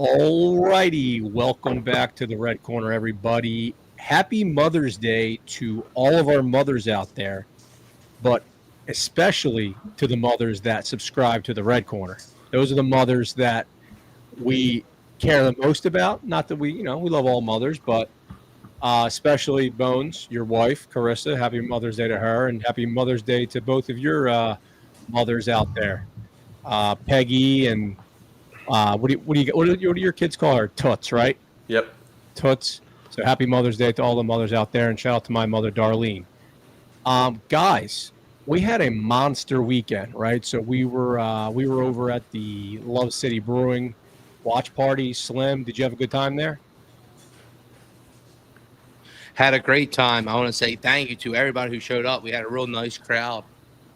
All righty. Welcome back to the Red Corner, everybody. Happy Mother's Day to all of our mothers out there, but especially to the mothers that subscribe to the Red Corner. Those are the mothers that we care the most about. Not that we love all mothers, but especially Bones, your wife, Carissa. Happy Mother's Day to her, and happy Mother's Day to both of your mothers out there, Peggy and what do your kids call her? Toots, right? Yep. Toots. So happy Mother's Day to all the mothers out there, and shout out to my mother, Darlene. Guys, we had a monster weekend, right? So we were over at the Love City Brewing watch party. Slim, did you have a good time there? Had a great time. I want to say thank you to everybody who showed up. We had a real nice crowd.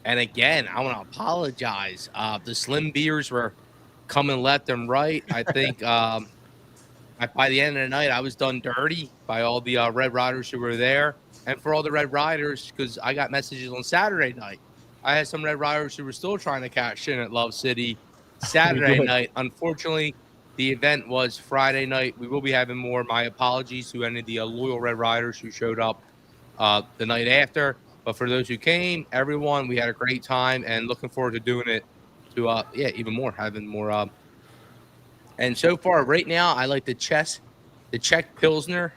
And again, I want to apologize. The Slim beers were coming left and right. I think by the end of the night, I was done dirty by all the Red Riders who were there. And for all the Red Riders, because I got messages on Saturday night. I had some Red Riders who were still trying to cash in at Love City Saturday night. Unfortunately, the event was Friday night. We will be having more. My apologies to any of the loyal Red Riders who showed up the night after. But for those who came, everyone, we had a great time and looking forward to doing it to, even more, having more. And so far, right now, I like the Czech Pilsner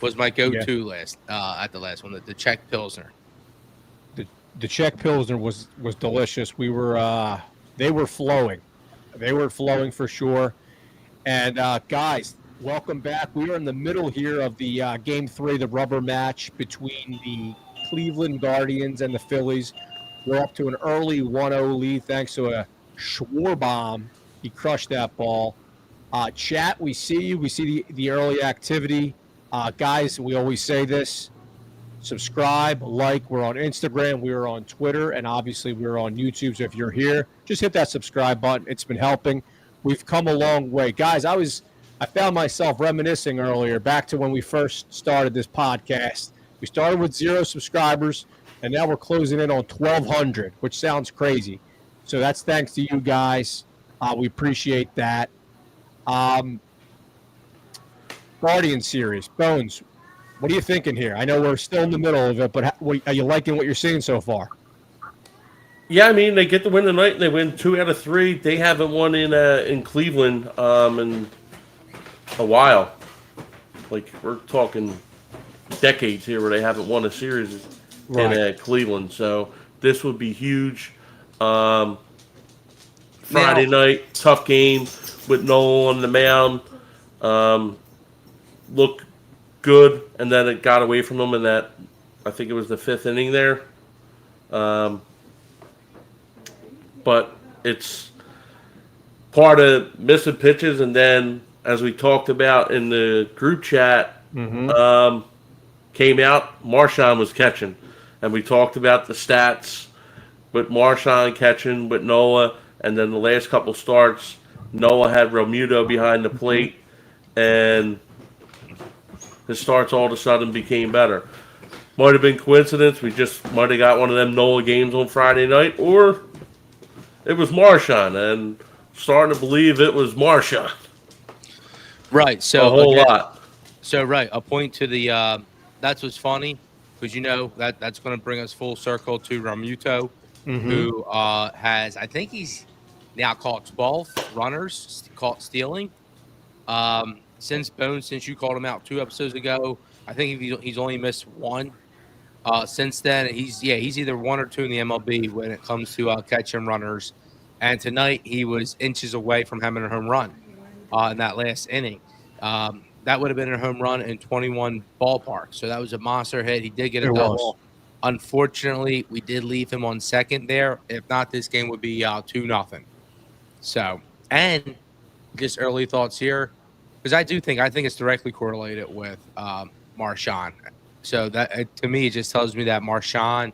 was my go-to last at the last one, the Czech Pilsner. The Czech Pilsner was delicious. They were flowing. They were flowing for sure. And guys, welcome back. We are in the middle here of the Game 3, the rubber match between the Cleveland Guardians and the Phillies. We're up to an early 1-0 lead thanks to a Schwarber. He crushed that ball. Chat, we see you. We see the early activity. Guys, we always say this. Subscribe, like. We're on Instagram. We're on Twitter. And obviously, we're on YouTube. So if you're here, just hit that subscribe button. It's been helping. We've come a long way. Guys, I found myself reminiscing earlier back to when we first started this podcast. We started with 0 subscribers, and now we're closing in on 1,200, which sounds crazy. So that's thanks to you guys. We appreciate that. Guardian series. Bones, what are you thinking here? I know we're still in the middle of it, but are you liking what you're seeing so far? Yeah, I mean, they get the win tonight, and they win 2 out of 3. They haven't won in Cleveland in a while. Like, we're talking decades here where they haven't won a series in Cleveland. So this would be huge. Friday night, tough game with Noel on the mound. Looked good, and then it got away from them in that, I think it was the 5th inning there. But it's part of missing pitches, and then, as we talked about in the group chat, came out, Marshawn was catching. And we talked about the stats with Marshawn catching, with Noah, and then the last couple starts, Noah had Romuto behind the plate, and his starts all of a sudden became better. Might have been coincidence. We just might have got one of them Noah games on Friday night, or it was Marshawn, and starting to believe it was Marshawn. Right. So a whole lot. So a point to the that's what's funny, because that's going to bring us full circle to Romuto, who has, I think he's now caught 12 runners caught stealing. Since you called him out 2 episodes ago, I think he's only missed 1. Since then, he's either 1 or 2 in the MLB when it comes to catching runners. And tonight, he was inches away from having a home run in that last inning. That would have been a home run in 21 ballpark. So that was a monster hit. He did get a double. Unfortunately, we did leave him on second there. If not, this game would be 2-0. So, and just early thoughts here, because I think it's directly correlated with Marshawn. So that to me, it just tells me that Marshawn,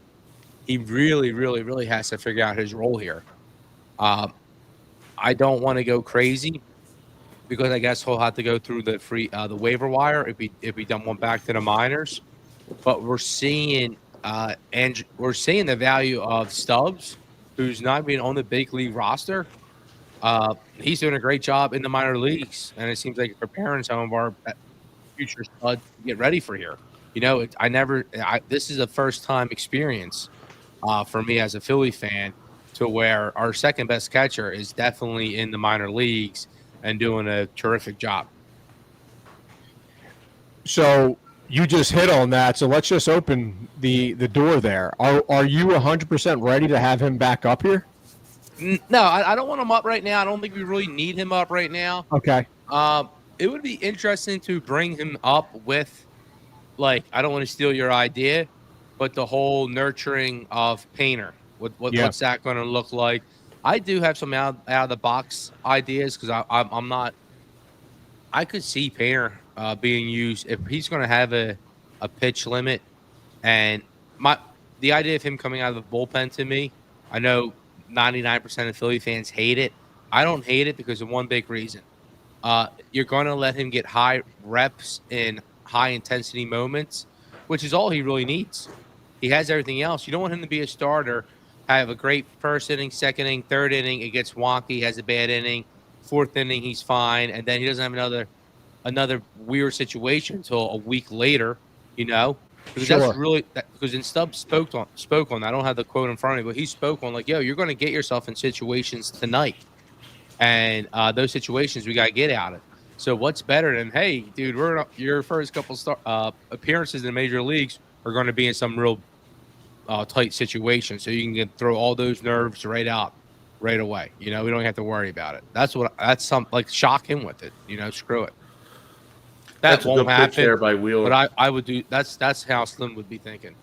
he really, really, really has to figure out his role here. I don't want to go crazy because I guess he'll have to go through the waiver wire if we dump one back to the minors. But we're seeing the value of Stubbs, who's not being on the big league roster, He's doing a great job in the minor leagues, and it seems like preparing some of our future studs to get ready for here. This is a first time experience for me as a Philly fan, to where our second best catcher is definitely in the minor leagues and doing a terrific job. So you just hit on that. So let's just open the door there. Are you 100% ready to have him back up here? No, I don't want him up right now. I don't think we really need him up right now. Okay. It would be interesting to bring him up with, like, I don't want to steal your idea, but the whole nurturing of Painter. What's that going to look like? I do have some out of the box ideas, because I'm not. I could see Painter being used if he's going to have a pitch limit, and the idea of him coming out of the bullpen, to me, I know 99% of Philly fans hate it. I don't hate it because of one big reason. You're going to let him get high reps in high intensity moments, which is all he really needs. He has everything else. You don't want him to be a starter, have a great first inning, second inning, third inning, it gets wonky, has a bad inning, fourth inning, he's fine, and then he doesn't have another weird situation until a week later, Because Sure. that's really because in Stubbs spoke on. I don't have the quote in front of me, but he spoke on, like, yo, you're going to get yourself in situations tonight, and those situations we got to get out of. So what's better than, hey, dude, your first couple appearances in the major leagues are going to be in some real tight situation, so you can throw all those nerves right out right away. We don't have to worry about it. That's something, like, shock him with it. Screw it. That won't happen there by Wheeler. But I would do. That's how Slim would be thinking.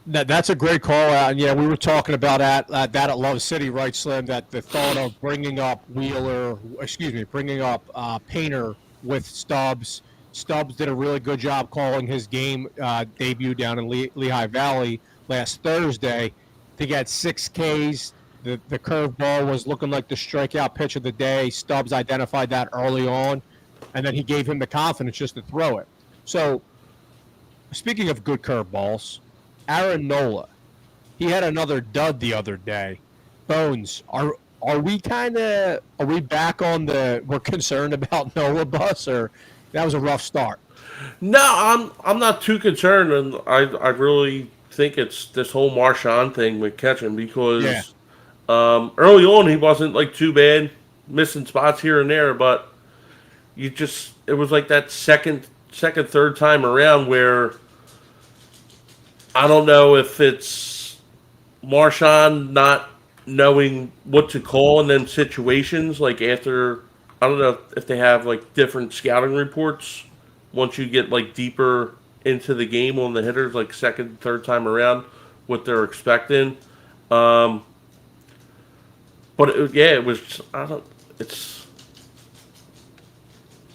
That's a great call out. And yeah, we were talking about that at Love City, right, Slim? That the thought of bringing up Painter with Stubbs. Stubbs did a really good job calling his game debut down in Lehigh Valley last Thursday. I think he had 6 Ks. The curveball was looking like the strikeout pitch of the day. Stubbs identified that early on, and then he gave him the confidence just to throw it. So, speaking of good curveballs, Aaron Nola, he had another dud the other day. Bones, are we back on we're concerned about Nola bus, or that was a rough start? No, I'm not too concerned, and I really think it's this whole Marshawn thing with catching, because early on he wasn't like too bad, missing spots here and there, but it was like that second, third time around where I don't know if it's Marshawn not knowing what to call in them situations, like after, I don't know if they have like different scouting reports once you get like deeper into the game on the hitters, like second, third time around, what they're expecting. But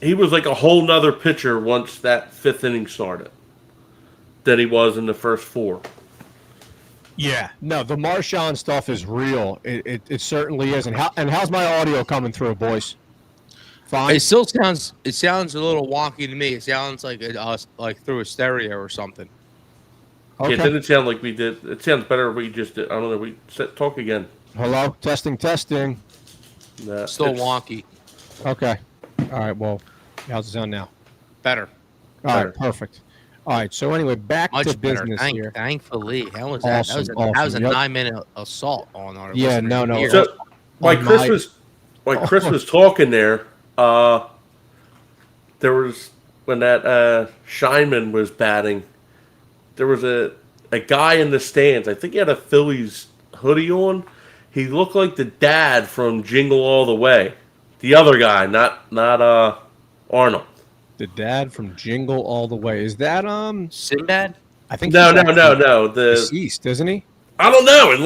he was like a whole nother pitcher once that 5th inning started than he was in the first 4. Yeah, no, the Marshawn stuff is real. It certainly is. And how's my audio coming through, boys? Fine. It still sounds a little wonky to me. It sounds like like through a stereo or something. Okay. Yeah, it didn't sound like we did. It sounds better if we just did. I don't know. Talk again. Hello, testing. Nah, Still wonky. Okay. All right. Well, how's it sound now? Better. All right. Perfect. All right. So anyway, back Much to better. business here. Thankfully, how was that? Awesome, That was a Yep. 9-minute assault on our. Yeah. No. Ear. So, like Chris was talking there, there was, when that Scheinman was batting, there was a guy in the stands. I think he had a Phillies hoodie on. He looked like the dad from Jingle All the Way. The other guy, not Arnold. The dad from Jingle All the Way. Is that Sinbad? I think No. The The deceased, isn't he? I don't know. It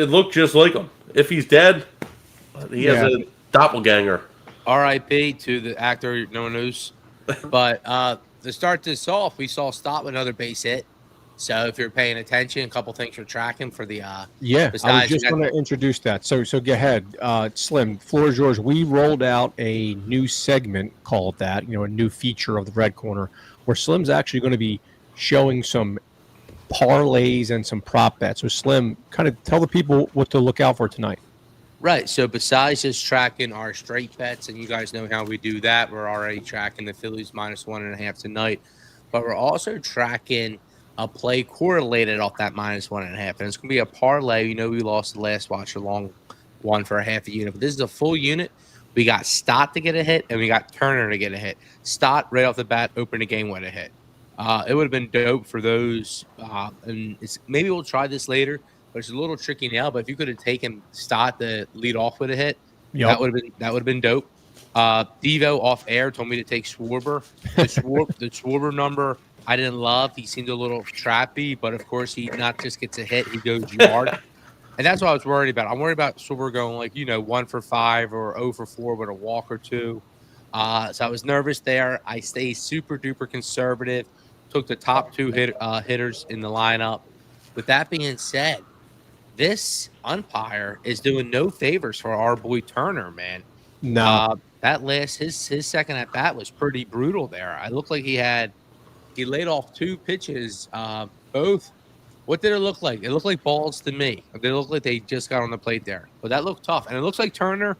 looked just like him. If he's dead, he has a doppelganger. R.I.P. to the actor no one knows. But to start this off, we saw Stott with another base hit. So if you're paying attention, a couple things we're tracking for the Yeah, I besides, was just going to introduce that. So go ahead, Slim. Floor is yours. We rolled out a new segment called that, a new feature of the Red Corner, where Slim's actually going to be showing some parlays and some prop bets. So Slim, kind of tell the people what to look out for tonight. Right. So besides just tracking our straight bets, and you guys know how we do that, we're already tracking the Phillies -1.5 tonight, but we're also tracking a play correlated off that -1.5, and it's going to be a parlay. You know, we lost the last watch along one for a half a unit, but this is a full unit. We got Stott to get a hit, and we got Turner to get a hit. Stott right off the bat opened the game with a hit. It would have been dope for those, and maybe we'll try this later. But it's a little tricky now. But if you could have taken Stott to lead off with a hit, Yep. that would have been dope. Devo off air told me to take Schwarber. The Schwarber number I didn't love. He seemed a little trappy, but of course he not just gets a hit, he goes yard. And that's what I was worried about. I'm worried about Schwarber going 1 for 5 or 0 for 4 with a walk or two. So I was nervous there. I stayed super duper conservative. Took the top two hitters in the lineup. With that being said, this umpire is doing no favors for our boy Turner, man. No. That his second at bat was pretty brutal there. I looked like he laid off 2 pitches. Both. What did it look like? It looked like balls to me. They looked like they just got on the plate there, but that looked tough. And it looks like Turner.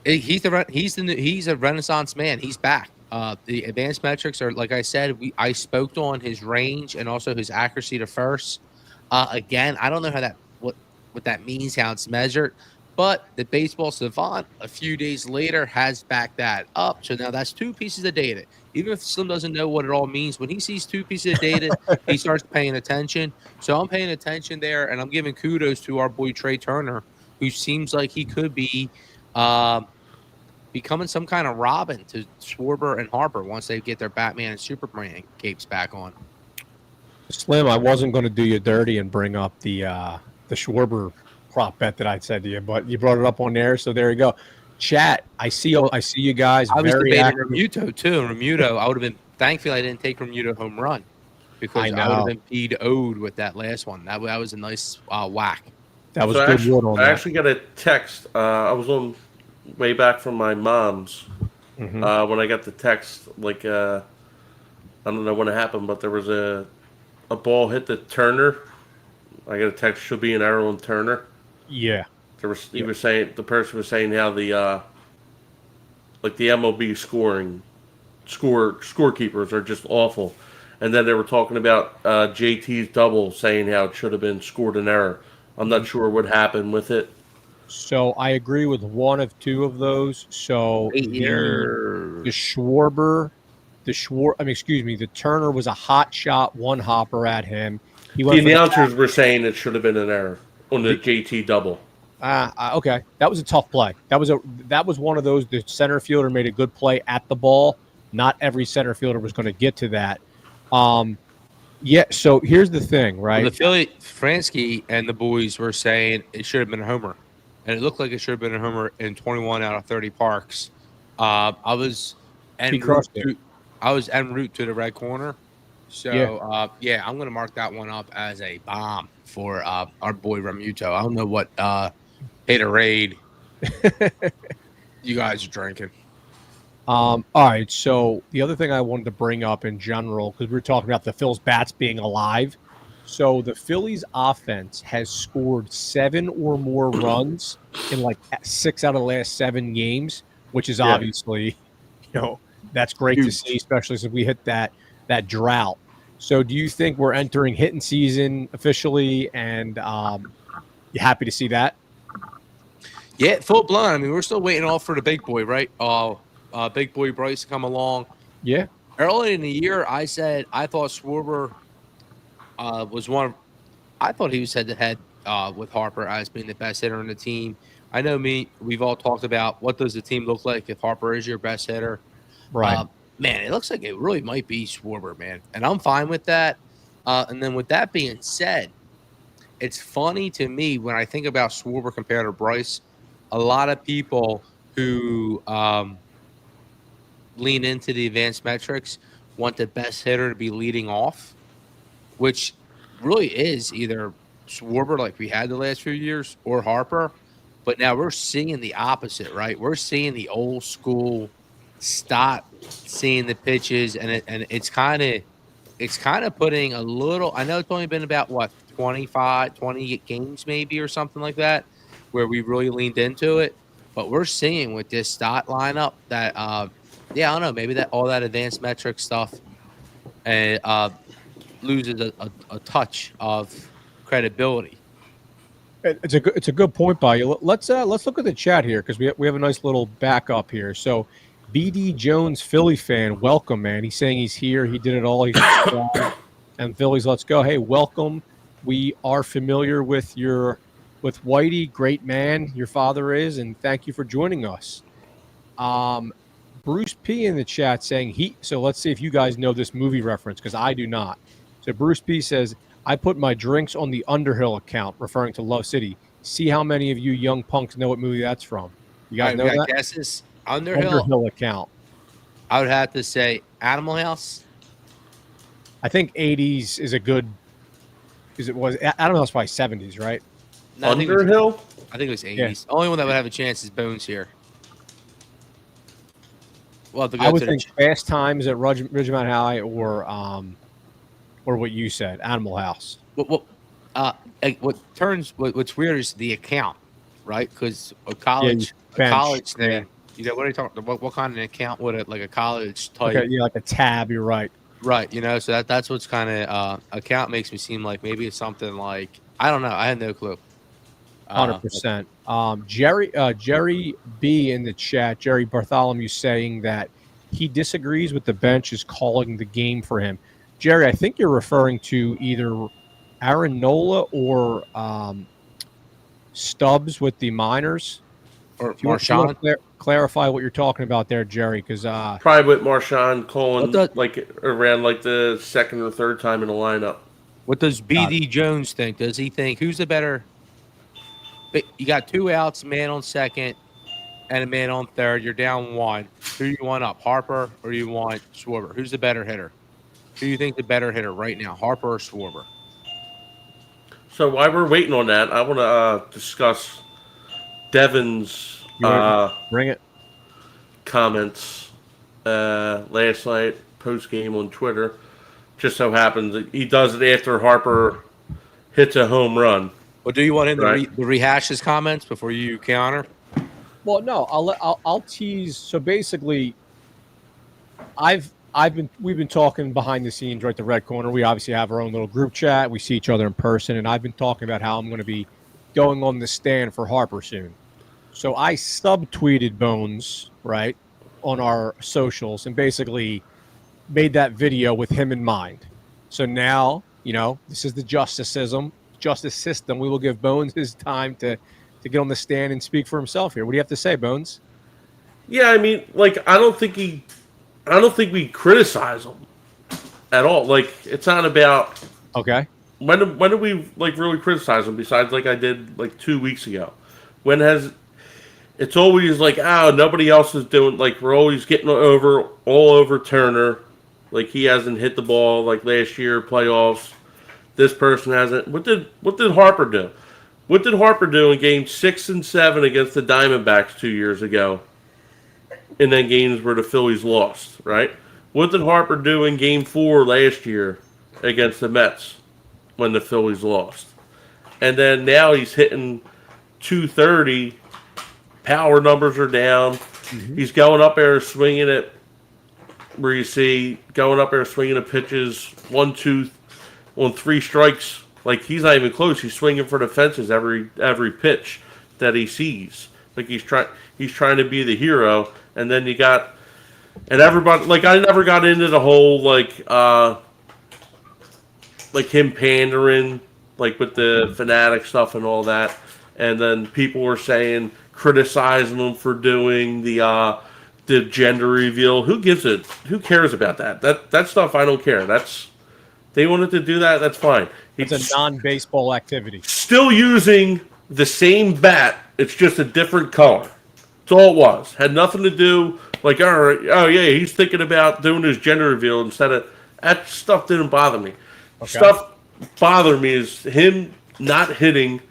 He's a renaissance man. He's back. The advanced metrics are, like I said, I spoke on his range and also his accuracy to first. Again, I don't know how what that means, how it's measured, but the baseball savant a few days later has backed that up. So now that's 2 pieces of data. Even if Slim doesn't know what it all means, when he sees 2 pieces of data, he starts paying attention. So I'm paying attention there, and I'm giving kudos to our boy Trey Turner, who seems like he could be becoming some kind of Robin to Schwarber and Harper once they get their Batman and Superman capes back on. Slim, I wasn't going to do you dirty and bring up the Schwarber prop bet that I said to you, but you brought it up on there, so there you go. Chat, I see you guys. I was very debating active. Remuto too. Remuto, I would have been thankful I didn't take Remuto home run because I would have been PO'd with that last one. That was a nice whack. That was so good wood on I that. actually got a text. I was on way back from my mom's when I got the text. I don't know when it happened, but there was a ball hit the Turner. I got a text. Should be an arrow on Turner. Yeah. He was saying, the person was saying how the MLB scorekeepers are just awful, and then they were talking about JT's double, saying how it should have been scored an error. I'm not sure what happened with it. So I agree with one of 2 of those. So the Turner was a hot shot, 1 hopper at him. The announcers were saying it should have been an error on the JT double. Okay, that was a tough play. That was one of those. The center fielder made a good play at the ball. Not every center fielder was going to get to that. Yeah. So here's the thing, right? Well, the Philly Fransky and the boys were saying it should have been a homer, and it looked like it should have been a homer in 21 out of 30 parks. I was en route to the red corner. So, I'm going to mark that one up as a bomb for our boy Remuto. I don't know what haterade you guys are drinking. All right. So the other thing I wanted to bring up in general, because we were talking about the Phil's bats being alive. So the Phillies offense has scored 7 or more runs in 6 out of the last 7 games, which is obviously, that's great to see, especially since we hit that drought. So do you think we're entering hitting season officially, and you happy to see that? Yeah, full blown. I mean, we're still waiting all for the big boy, right? Big boy Bryce to come along. Yeah. Early in the year, I said I thought Schwarber was one. I thought he was head to head with Harper as being the best hitter on the team. I know we've all talked about what does the team look like if Harper is your best hitter. Right. Man, it looks like it really might be Schwarber, man. And I'm fine with that. And then with that being said, it's funny to me when I think about Schwarber compared to Bryce. A lot of people who lean into the advanced metrics want the best hitter to be leading off, which really is either Schwarber like we had the last few years or Harper. But now we're seeing the opposite, right? We're seeing the old school Stott seeing the pitches, and it's kind of putting a little. I know it's only been about 20 games maybe or something like that, where we really leaned into it. But we're seeing with this stat lineup that, yeah, I don't know, maybe that all that advanced metric stuff and loses a touch of credibility. It's a good point by you. Let's look at the chat here because we have a nice little backup here. So, BD Jones, Philly fan, welcome, man. He's saying he's here. He did it all. He's strong. And Phillies, let's go. Hey, welcome. We are familiar with Whitey, great man. Your father is, and thank you for joining us. Bruce P in the chat saying so let's see if you guys know this movie reference because I do not. So Bruce P says, I put my drinks on the Underhill account, referring to Love City. See how many of you young punks know what movie that's from. You guys know that? Guesses? Underhill account. I would have to say Animal House. I think 80s is a good because it was Animal House probably 70s, right? No, Underhill? I think it was 80s. Yeah. Only one that would have a chance is Bones here. Well, I would think Fast Times at Ridgemont High or what you said, Animal House. What's weird is the account, right? Because a college thing. You know, what are you talking? What kind of account would it like a college type? Okay, yeah, like a tab. You're right. Right. You know, so that's what's kind of account makes me seem like maybe it's something like I don't know. I had no clue. 100%. Jerry B in the chat, Jerry Bartholomew saying that he disagrees with the bench is calling the game for him. Jerry, I think you're referring to either Aaron Nola or Stubbs with the Miners. Or Marshawn. Clarify what you're talking about there, Jerry, because probably with Marshawn calling like around like the second or third time in the lineup. What does BD Jones think? Does he think who's the better? You got 2 outs, man on second, and a man on third. You're down 1. Who do you want up, Harper or you want Schwarber? Who's the better hitter? Who do you think the better hitter right now, Harper or Schwarber? So while we're waiting on that, I want to discuss Devin's bring it comments last night post game on Twitter. Just so happens that he does it after Harper hits a home run. Well, do you want him to rehash his comments before you counter? Well, no, I'll tease. So basically, we've been talking behind the scenes, right? The Red Corner. We obviously have our own little group chat. We see each other in person, and I've been talking about how I'm going to be going on the stand for Harper soon. So I subtweeted Bones, right, on our socials, and basically made that video with him in mind. So now, you know, this is the justice system. We will give Bones his time to get on the stand and speak for himself here. What do you have to say, Bones? Yeah, I mean, like, I don't think we criticize him at all. Like, it's not about okay. When did we like really criticize him? Besides, like I did like 2 weeks ago. When has it's always like nobody else is doing like we're always getting all over Turner. Like he hasn't hit the ball like last year playoffs. This person hasn't. What did Harper do? What did Harper do in games 6 and 7 against the Diamondbacks 2 years ago? And then games where the Phillies lost, right? What did Harper do in game 4 last year against the Mets when the Phillies lost? And then now he's hitting 230. Power numbers are down. Mm-hmm. He's going up there swinging at where you see going up there swinging at pitches 1-2 on 3 strikes. Like he's not even close. He's swinging for the fences every pitch that he sees. Like he's trying to be the hero. And then you got everybody. Like I never got into the whole like him pandering like with the fanatic stuff and all that. And then people were criticizing him for doing the gender reveal. Who cares about that? That stuff I don't care. They wanted to do that. That's fine. It's a non-baseball activity. Still using the same bat. It's just a different color. That's all it was. Had nothing to do like, oh yeah, he's thinking about doing his gender reveal instead of that stuff. Didn't bother me. Okay. Stuff bothered me is him not hitting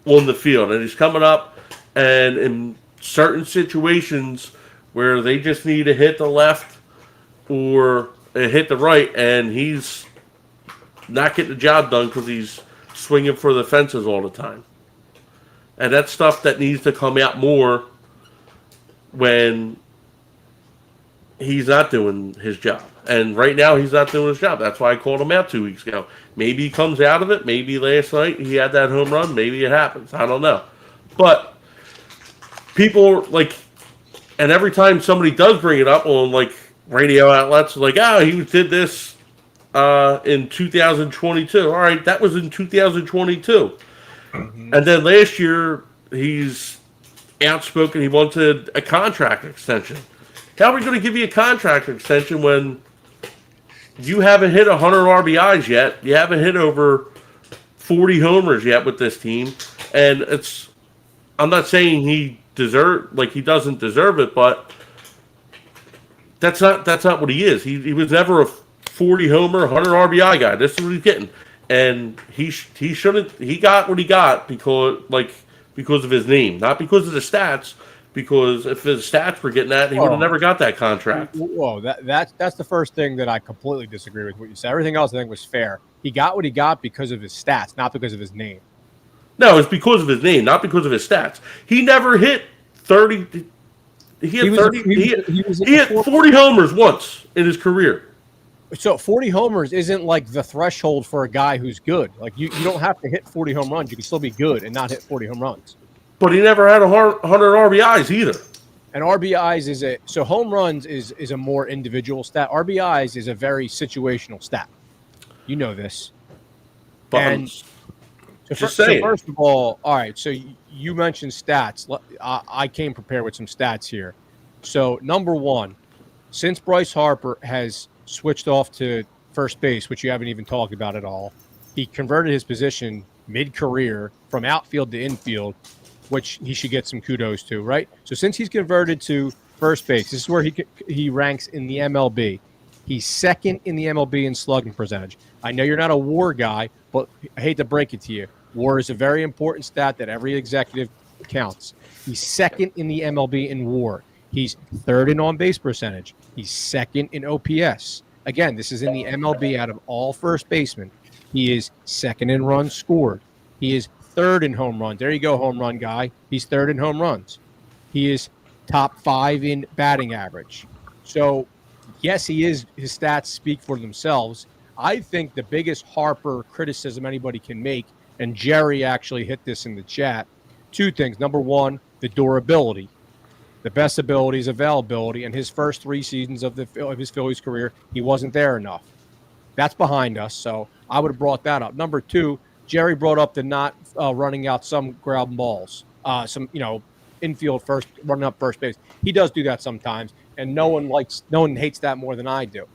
on the field, and he's coming up and in certain situations where they just need to hit the left or hit the right, and he's not getting the job done because he's swinging for the fences all the time. And that's stuff that needs to come out more when he's not doing his job. And right now he's not doing his job. That's why I called him out 2 weeks ago. Maybe he comes out of it. Maybe last night he had that home run. Maybe it happens. I don't know. But people and every time somebody does bring it up on radio outlets, he did this in 2022. All right, that was in 2022. Mm-hmm. And then last year he's outspoken. He wanted a contract extension. How are we going to give you a contract extension when you haven't hit 100 RBIs yet? You haven't hit over 40 homers yet with this team, and I'm not saying he doesn't deserve it, but that's not what he is. He was never a 40 homer, 100 RBI guy. This is what he's getting, and he shouldn't. He got what he got because of his name, not because of the stats. Because if his stats were getting that, he would have never got that contract. Whoa, that's the first thing that I completely disagree with what you said. Everything else I think was fair. He got what he got because of his stats, not because of his name. No, it's because of his name, not because of his stats. He never hit 30. He hit 40 homers once in his career. So 40 homers isn't like the threshold for a guy who's good. You don't have to hit 40 home runs. You can still be good and not hit 40 home runs. But he never had 100 RBIs either. And RBIs so home runs is a more individual stat. RBIs is a very situational stat. You know this. But and so first of all right, so you mentioned stats. I came prepared with some stats here. So number one, since Bryce Harper has switched off to first base, which you haven't even talked about at all, he converted his position mid-career from outfield to infield, which he should get some kudos to, right? So since he's converted to first base, this is where he ranks in the MLB. He's second in the MLB in slugging percentage. I know you're not a WAR guy, but I hate to break it to you. WAR is a very important stat that every executive counts. He's second in the MLB in WAR. He's third in on-base percentage. He's second in OPS. Again, this is in the MLB out of all first basemen. He is second in runs scored. He is third in home runs. There you go, home run guy. He's third in home runs. He is top 5 in batting average. So, yes, he is. His stats speak for themselves. I think the biggest Harper criticism anybody can make, and Jerry actually hit this in the chat, 2 things. Number one, the durability. The best ability is availability, and his first 3 seasons of his Phillies career, he wasn't there enough. That's behind us, so I would have brought that up. Number 2, Jerry brought up the not running out some ground balls, some infield first, running up first base. He does do that sometimes, and no one hates that more than I do.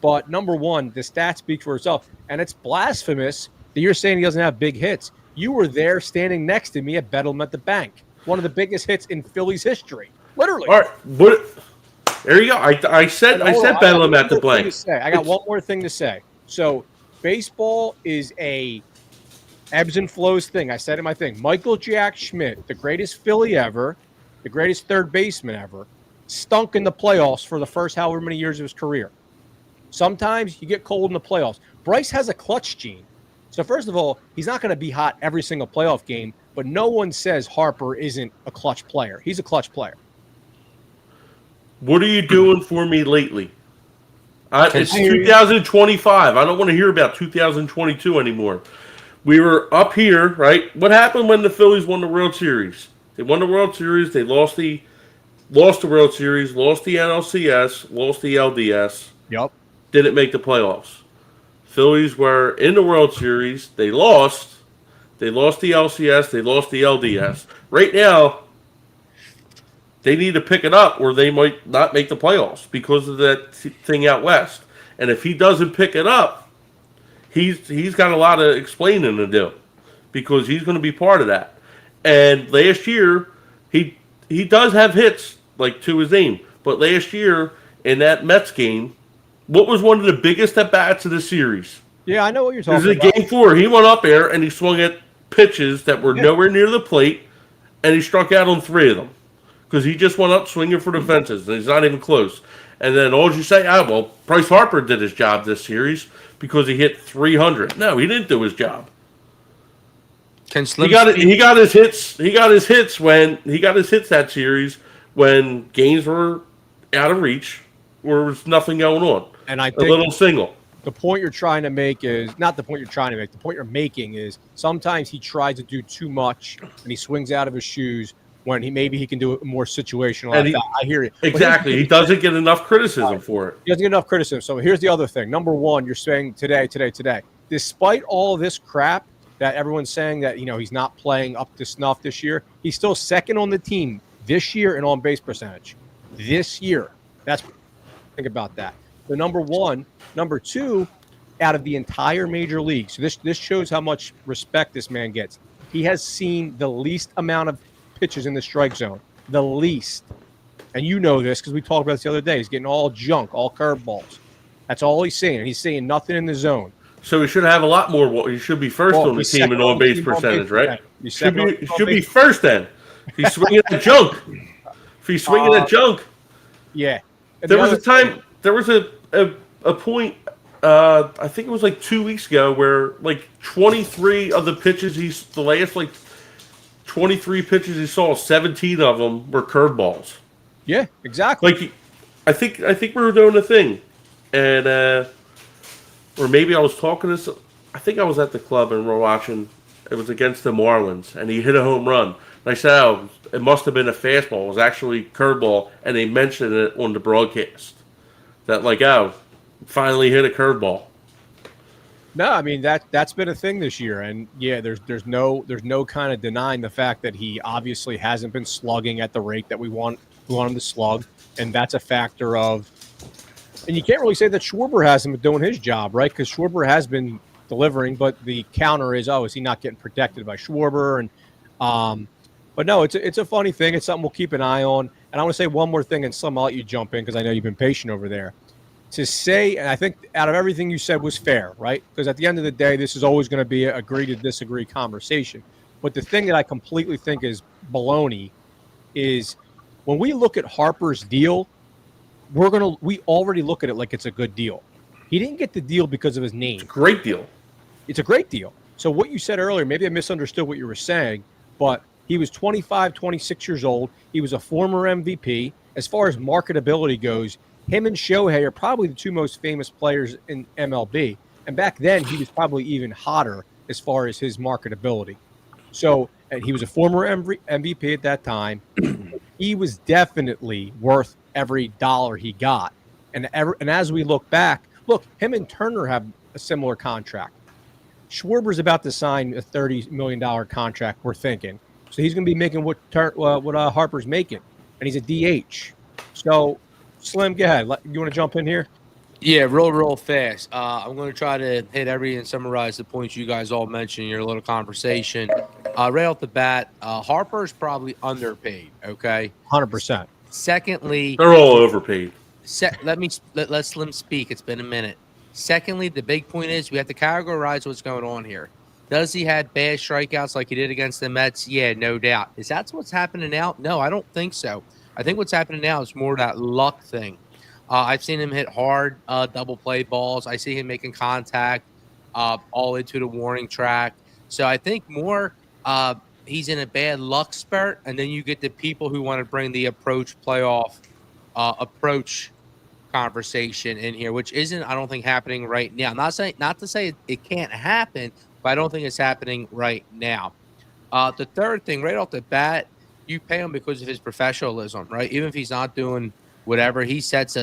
But number one, the stats speak for itself, and it's blasphemous that you're saying he doesn't have big hits. You were there standing next to me at Bedlam at the Bank, one of the biggest hits in Phillies history, literally. All right, there you go. I said Bedlam at the Bank. I got one more thing to say. So baseball is a ebbs and flows thing. I said in my thing, Michael Jack Schmidt, the greatest Philly ever, the greatest third baseman ever, stunk in the playoffs for the first however many years of his career. Sometimes you get cold in the playoffs. Bryce has a clutch gene. So first of all, he's not going to be hot every single playoff game, but no one says Harper isn't a clutch player. He's a clutch player. What are you doing for me lately? It's 2025. I don't want to hear about 2022 anymore. We were up here, right? What happened when the Phillies won the World Series? They won the World Series. They lost the World Series, lost the NLCS, lost the LDS. Yep. Didn't make the playoffs. Phillies were in the World Series. They lost. They lost the LCS. They lost the LDS. Right now, they need to pick it up or they might not make the playoffs because of that thing out west. And if he doesn't pick it up, he's got a lot of explaining to do because he's going to be part of that. And last year, he does have hits to his name. But last year in that Mets game, what was one of the biggest at-bats of the series? Yeah, I know what you're talking about. It was Game 4. He went up there and he swung at pitches that were nowhere near the plate, and he struck out on 3 of them because he just went up swinging for the fences, and he's not even close. And then all you say, Bryce Harper did his job this series because he hit 300. No, he didn't do his job. Can Slim He got it. speak? He got his hits. He got his hits that series when games were out of reach, where there was nothing going on. And I A think little single. the point you're trying to make is not the point you're trying to make. The point you're making is sometimes he tries to do too much and he swings out of his shoes when he can do it more situational. And I hear you. Exactly. He doesn't get enough criticism for it. He doesn't get enough criticism. So here's the other thing. Number one, you're saying today. Despite all of this crap that everyone's saying that he's not playing up to snuff this year, he's still second on the team this year in on base percentage. This year. Think about that. So number one. Number two, out of the entire major league. So this shows how much respect this man gets. He has seen the least amount of pitches in the strike zone. The least. And you know this because we talked about this the other day. He's getting all junk, all curveballs. That's all he's seeing. He's seeing nothing in the zone. So he should have a lot more. He should be first on the team in on base percentage, right? Should be first then. He's swinging at junk. If he's swinging at junk. Yeah. There was a time. There was a point. I think it was like 2 weeks ago where like 23 of the pitches the last like 23 pitches he saw, 17 of them were curveballs. Yeah, exactly. Like I think we were doing a thing, and or maybe I was talking to. I think I was at the club and we're watching. It was against the Marlins, and he hit a home run. And I said, "Oh, it must have been a fastball. It was actually curveball," and they mentioned it on the broadcast. That finally hit a curveball. No, I mean that's been a thing this year, and yeah, there's no kind of denying the fact that he obviously hasn't been slugging at the rate that we want him to slug, and that's a factor of. And you can't really say that Schwarber hasn't been doing his job, right? Because Schwarber has been delivering, but the counter is, is he not getting protected by Schwarber? And but no, it's a funny thing. It's something we'll keep an eye on. And I want to say one more thing, and I'll let you jump in because I know you've been patient over there. To say, and I think out of everything you said was fair, right? Because at the end of the day, this is always going to be a agree to disagree conversation. But the thing that I completely think is baloney is when we look at Harper's deal, we already look at it like it's a good deal. He didn't get the deal because of his name. It's a great deal. It's a great deal. So what you said earlier, maybe I misunderstood what you were saying, but he was 25, 26 years old. He was a former MVP. As far as marketability goes, him and Shohei are probably the two most famous players in MLB. And back then, he was probably even hotter as far as his marketability. So, and he was a former MVP at that time. He was definitely worth every dollar he got. And as we look back, him and Turner have a similar contract. Schwarber's about to sign a $30 million contract, we're thinking. So he's going to be making what Harper's making. And he's a DH. So, Slim, go ahead. You want to jump in here? Yeah, real fast. I'm going to try to hit and summarize the points you guys all mentioned in your little conversation. Right off the bat, Harper's probably underpaid, okay? 100%. Secondly, they're all overpaid. Let Slim speak. It's been a minute. Secondly, the big point is we have to categorize what's going on here. Does he have bad strikeouts like he did against the Mets? Yeah, no doubt. Is that what's happening now? No, I don't think so. I think what's happening now is more that luck thing. I've seen him hit hard double play balls. I see him making contact all into the warning track. So I think more he's in a bad luck spurt, and then you get the people who want to bring the approach conversation in here, which isn't, I don't think, happening right now. Not to say it can't happen, but I don't think it's happening right now. The third thing, right off the bat, you pay him because of his professionalism, right? Even if he's not doing whatever, he's like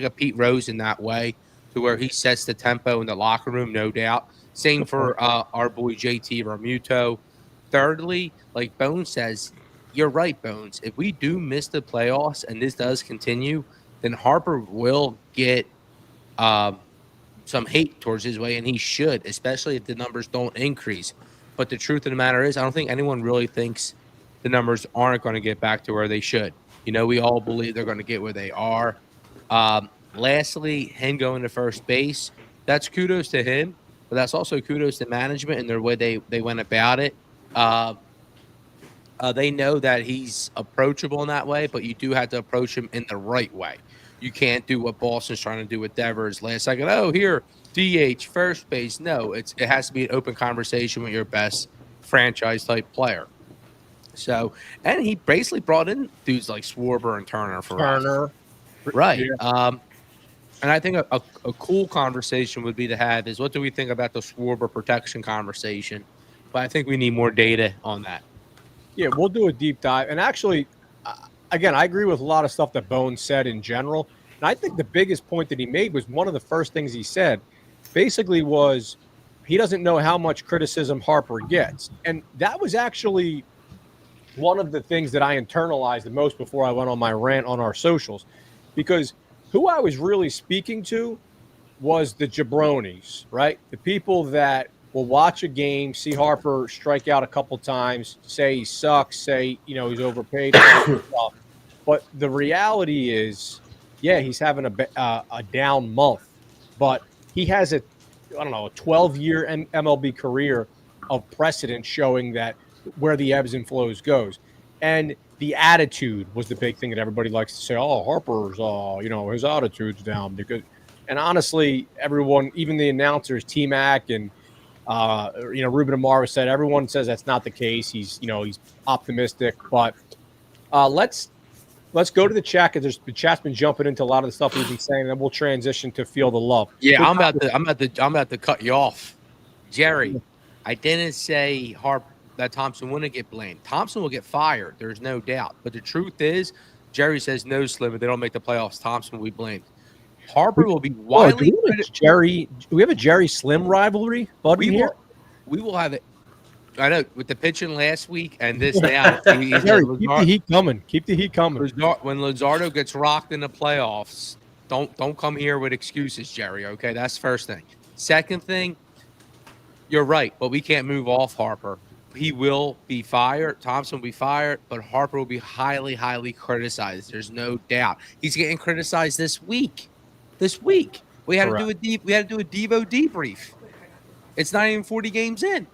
a Pete Rose in that way, to where he sets the tempo in the locker room, no doubt. Same for our boy JT Realmuto. Thirdly, like Bones says, you're right, Bones. If we do miss the playoffs and this does continue, then Harper will get some hate towards his way, and he should, especially if the numbers don't increase. But the truth of the matter is, I don't think anyone really thinks the numbers aren't going to get back to where they should. We all believe they're going to get where they are. Lastly, him going to first base, that's kudos to him, but that's also kudos to management and their way they went about it. They know that he's approachable in that way, but you do have to approach him in the right way. You can't do what Boston's trying to do with Devers last second. Oh, here, DH, first base. No, it has to be an open conversation with your best franchise type player. So, and he basically brought in dudes like Schwarber and Turner for us. Right. Yeah. And I think a cool conversation would be to have is what do we think about the Schwarber protection conversation? But I think we need more data on that. Yeah, we'll do a deep dive. And actually, again, I agree with a lot of stuff that Bones said in general. And I think the biggest point that he made was one of the first things he said basically was he doesn't know how much criticism Harper gets. And that was actually one of the things that I internalized the most before I went on my rant on our socials, because who I was really speaking to was the jabronis, right? The people that will watch a game, see Harper strike out a couple times, say he sucks, say, he's overpaid. But the reality is, yeah, he's having a down month, but he has a 12-year MLB career of precedent showing that where the ebbs and flows goes. And the attitude was the big thing that everybody likes to say, oh, Harper's, his attitude's down. And honestly, everyone, even the announcers, T-Mac and, Ruben Amaro said, everyone says that's not the case. He's optimistic. But let's go to the chat, because the chat's been jumping into a lot of the stuff we've been saying, and then we'll transition to Feel the Love. Yeah, I'm about to cut you off. Jerry, I didn't say that Thompson wouldn't get blamed. Thompson will get fired. There's no doubt. But the truth is, Jerry says no, Slim. If they don't make the playoffs, Thompson will be blamed. Harper will be widely. Do we have a Jerry Slim rivalry, bud? We will have it. I know with the pitching last week and this now. Jerry, keep the heat coming. Keep the heat coming. When Luzardo gets rocked in the playoffs, don't come here with excuses, Jerry. Okay, that's the first thing. Second thing, you're right, but we can't move off Harper. He will be fired. Thompson will be fired, but Harper will be highly, highly criticized. There's no doubt. He's getting criticized this week. We had to do a Devo debrief. It's not even 40 games in.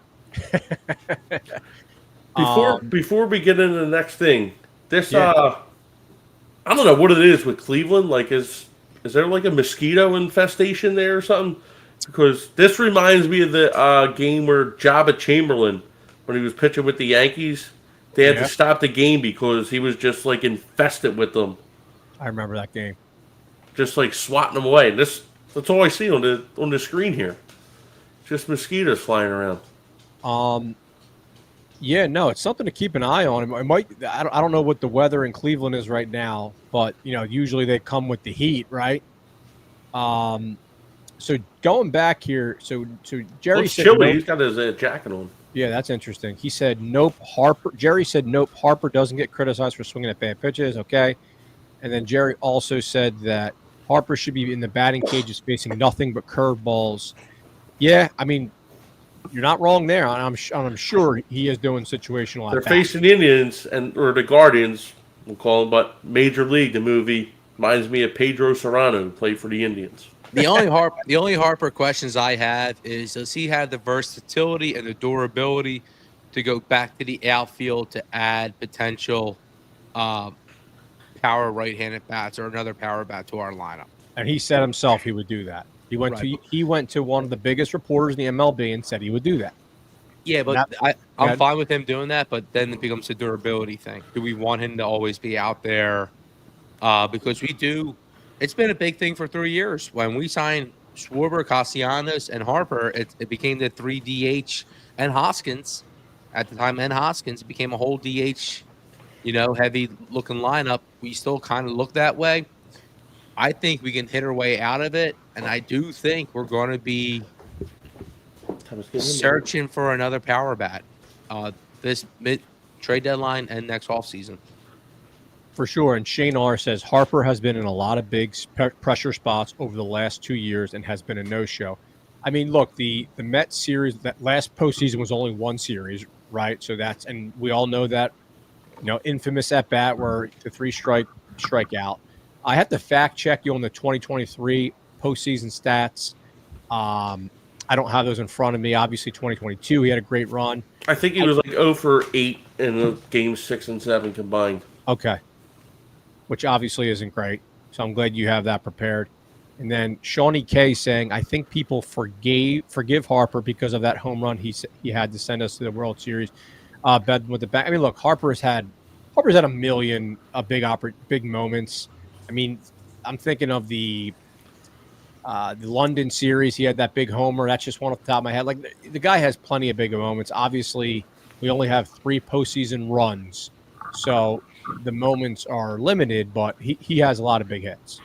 Before we get into the next thing, I don't know what it is with Cleveland. Like, is there like a mosquito infestation there or something? Because this reminds me of the game where Jabba Chamberlain, when he was pitching with the Yankees, they had to stop the game because he was just like infested with them. I remember that game. Just like swatting them away. That's all I see on the screen here. Just mosquitoes flying around. Yeah, no, it's something to keep an eye on. It might. I don't know what the weather in Cleveland is right now, but usually they come with the heat, right? So going back here, so Jerry said chilly. Nope. He's got his jacket on. Yeah, that's interesting. He said nope. Jerry said nope. Harper doesn't get criticized for swinging at bad pitches. Okay, and then Jerry also said that Harper should be in the batting cages facing nothing but curveballs. Yeah, I mean, you're not wrong there. I'm sure he is doing situational. They're facing the Indians or the Guardians, we'll call them, but Major League, the movie, reminds me of Pedro Serrano, who played for the Indians. The only Harper questions I have is, does he have the versatility and the durability to go back to the outfield to add potential power right-handed bats or another power bat to our lineup? And he said himself he would do that. He went to one of the biggest reporters in the MLB and said he would do that. Yeah, but I'm fine with him doing that, but then it becomes a durability thing. Do we want him to always be out there? Because we do. It's been a big thing for 3 years. When we signed Schwarber, Castellanos, and Harper, it became the 3 DH and Hoskins. At the time, and Hoskins, it became a whole DH, heavy-looking lineup. We still kind of look that way. I think we can hit our way out of it, and I do think we're going to be searching for another power bat this mid-trade deadline and next offseason. For sure. And Shane R. says Harper has been in a lot of big pressure spots over the last 2 years and has been a no-show. I mean, look, the Mets series, that last postseason was only one series, right? So and we all know that, infamous at-bat where the 3 strike out. I have to fact check you on the 2023 postseason stats. I don't have those in front of me. Obviously, 2022, he had a great run. I think he was like 0 for 8 in the games 6 and 7 combined. Okay. Which obviously isn't great. So I'm glad you have that prepared. And then Shawnee K saying, I think people forgive Harper because of that home run he had to send us to the World Series. Bet with the back. I mean, look, Harper's had a million big moments. I mean, I'm thinking of the London series. He had that big homer. That's just one off the top of my head. Like the guy has plenty of big moments. Obviously, we only have 3 postseason runs, so the moments are limited. But he has a lot of big hits.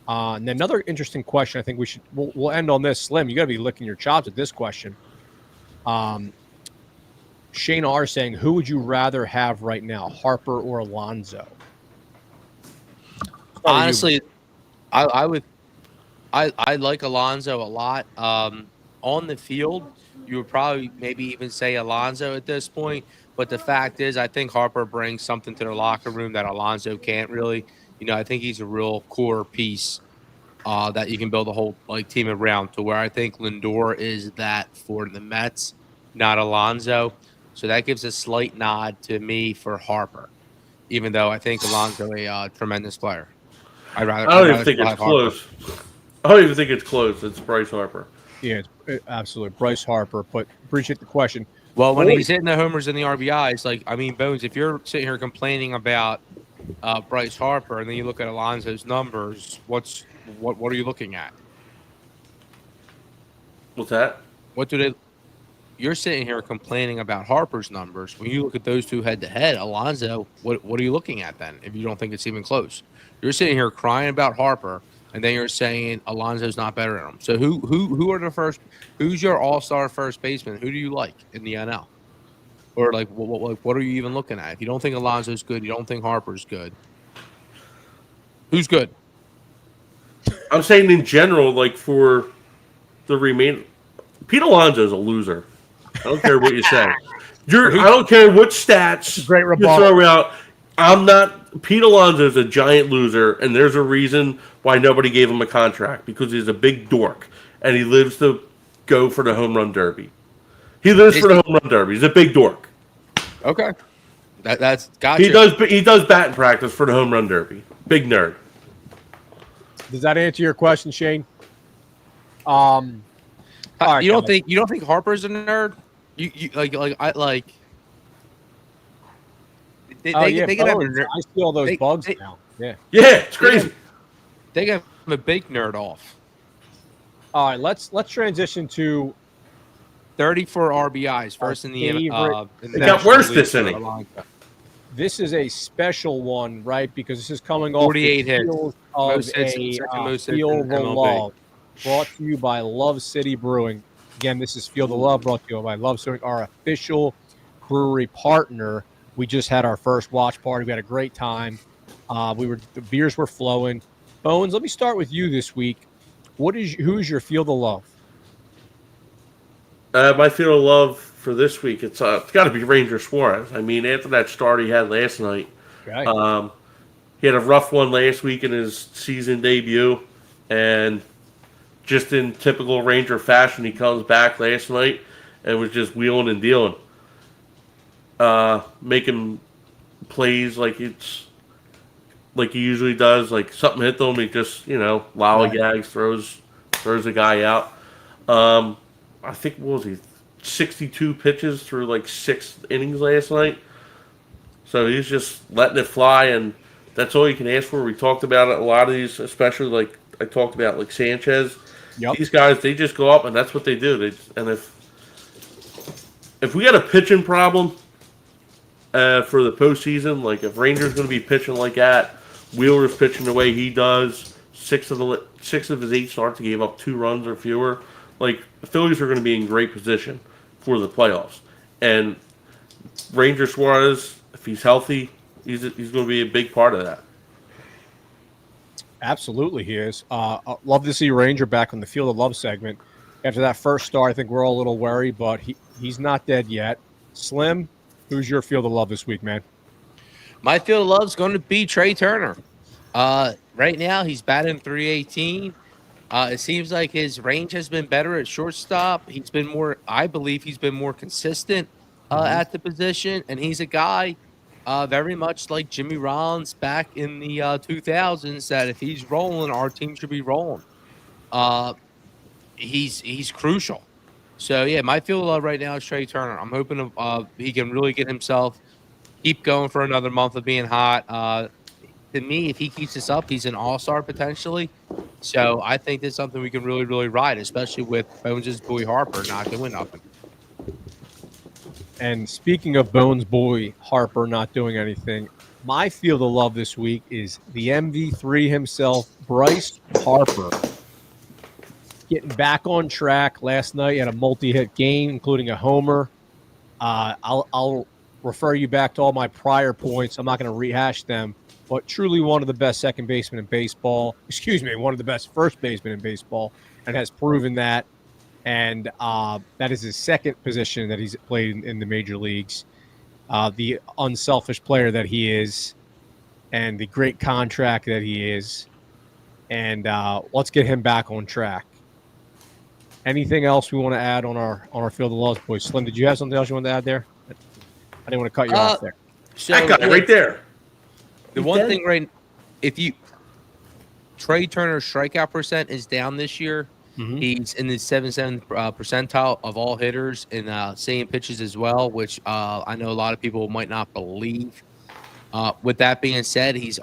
And then another interesting question. I think we'll end on this. Slim, you got to be licking your chops at this question. Shane R saying, who would you rather have right now, Harper or Alonso? Honestly, I would. I like Alonso a lot. On the field, you would probably maybe even say Alonso at this point. But the fact is, I think Harper brings something to the locker room that Alonso can't really. I think he's a real core piece that you can build a whole team around. To where I think Lindor is that for the Mets, not Alonso. So that gives a slight nod to me for Harper, even though I think Alonso a tremendous player. I don't even think it's close. I don't even think it's close. It's Bryce Harper. Yeah, it's absolutely Bryce Harper. But appreciate the question. Well, when he's hitting the homers and the RBIs, Bones, if you're sitting here complaining about Bryce Harper and then you look at Alonso's numbers, what are you looking at? What's that? You're sitting here complaining about Harper's numbers. When you look at those two head to head, Alonso, what are you looking at then? If you don't think it's even close, you're sitting here crying about Harper, and then you're saying Alonso's not better than him. So who are the first? Who's your all-star first baseman? Who do you like in the NL? Or what are you even looking at? If you don't think Alonso's good, you don't think Harper's good. Who's good? I'm saying in general, for the remaining, Pete Alonso's a loser. I don't care what you say. I don't care what stats you throw out. I'm not. Pete Alonso's a giant loser, and there's a reason why nobody gave him a contract, because he's a big dork and he lives to go for the home run derby. He's a big dork. Okay, that's gotcha. He does batting practice for the home run derby. Big nerd. Does that answer your question, Shane? Right, you don't think Harper's a nerd? They can have I see all those bugs now. Yeah, it's crazy. They got a big nerd off. All right, let's transition to 34 RBIs, first in the it got worse this inning. This is a special one, right? Because this is coming off 48 hits. Most hits, Field of Love, brought to you by Love City Brewing. Again, this is Field of Love, brought to you by Love City, our official brewery partner. We just had our first watch party. We had a great time. The beers were flowing. Bones, let me start with you this week. Who's your Field of Love? My Field of Love for this week, it's got to be Ranger Suarez. I mean, after that start he had last night, okay. He had a rough one last week in his season debut, and just in typical Ranger fashion, he comes back last night and was just wheeling and dealing, making plays like he usually does. Like something hit them, he just lollygags, throws a guy out. I think, what was he, 62 pitches through 6 innings last night. So he's just letting it fly, and that's all you can ask for. We talked about it, a lot of these, especially I talked about Sanchez. Yep. These guys, they just go up, and that's what they do. And if we had a pitching problem for the postseason, if Ranger's going to be pitching like that, Wheeler's pitching the way he does, 6 of his 8 starts, he gave up 2 runs or fewer. The Phillies are going to be in great position for the playoffs. And Ranger Suarez, if he's healthy, he's going to be a big part of that. Absolutely, he is. Love to see Ranger back on the Field of Love segment. After that first start, I think we're all a little worried, but he's not dead yet. Slim, who's your Field of Love this week, man? My Field of Love is going to be Trey Turner. Right now, he's batting .318. It seems like his range has been better at shortstop. I believe he's been more consistent at the position, and he's a guy very much like Jimmy Rollins back in the 2000s. That if he's rolling, our team should be rolling. He's crucial. So yeah, my field love right now is Trey Turner. I'm hoping he can really get himself keep going for another month of being hot. To me, if he keeps this up, he's an all-star potentially. So I think that's something we can really, really ride, especially with Bones' boy Harper not doing nothing. And speaking of Bones boy Harper not doing anything, my field of love this week is the MV3 himself, Bryce Harper. Getting back on track last night at a multi-hit game, including a homer. I'll refer you back to all my prior points. I'm not going to rehash them, but truly one of the best second basemen in baseball. Excuse me, one of the best first basemen in baseball, and has proven that. And that is his second position that he's played in the major leagues. The unselfish player that he is, and the great contract that he is. And let's get him back on track. Anything else we want to add on our field of loves, boys? Slim, did you have something else you wanted to add there? I didn't want to cut you off there. So that guy right there. The one thing, right? Trey Turner's strikeout percent is down this year. Mm-hmm. He's in the 77th percentile of all hitters in saving pitches as well, which I know a lot of people might not believe. With that being said, he's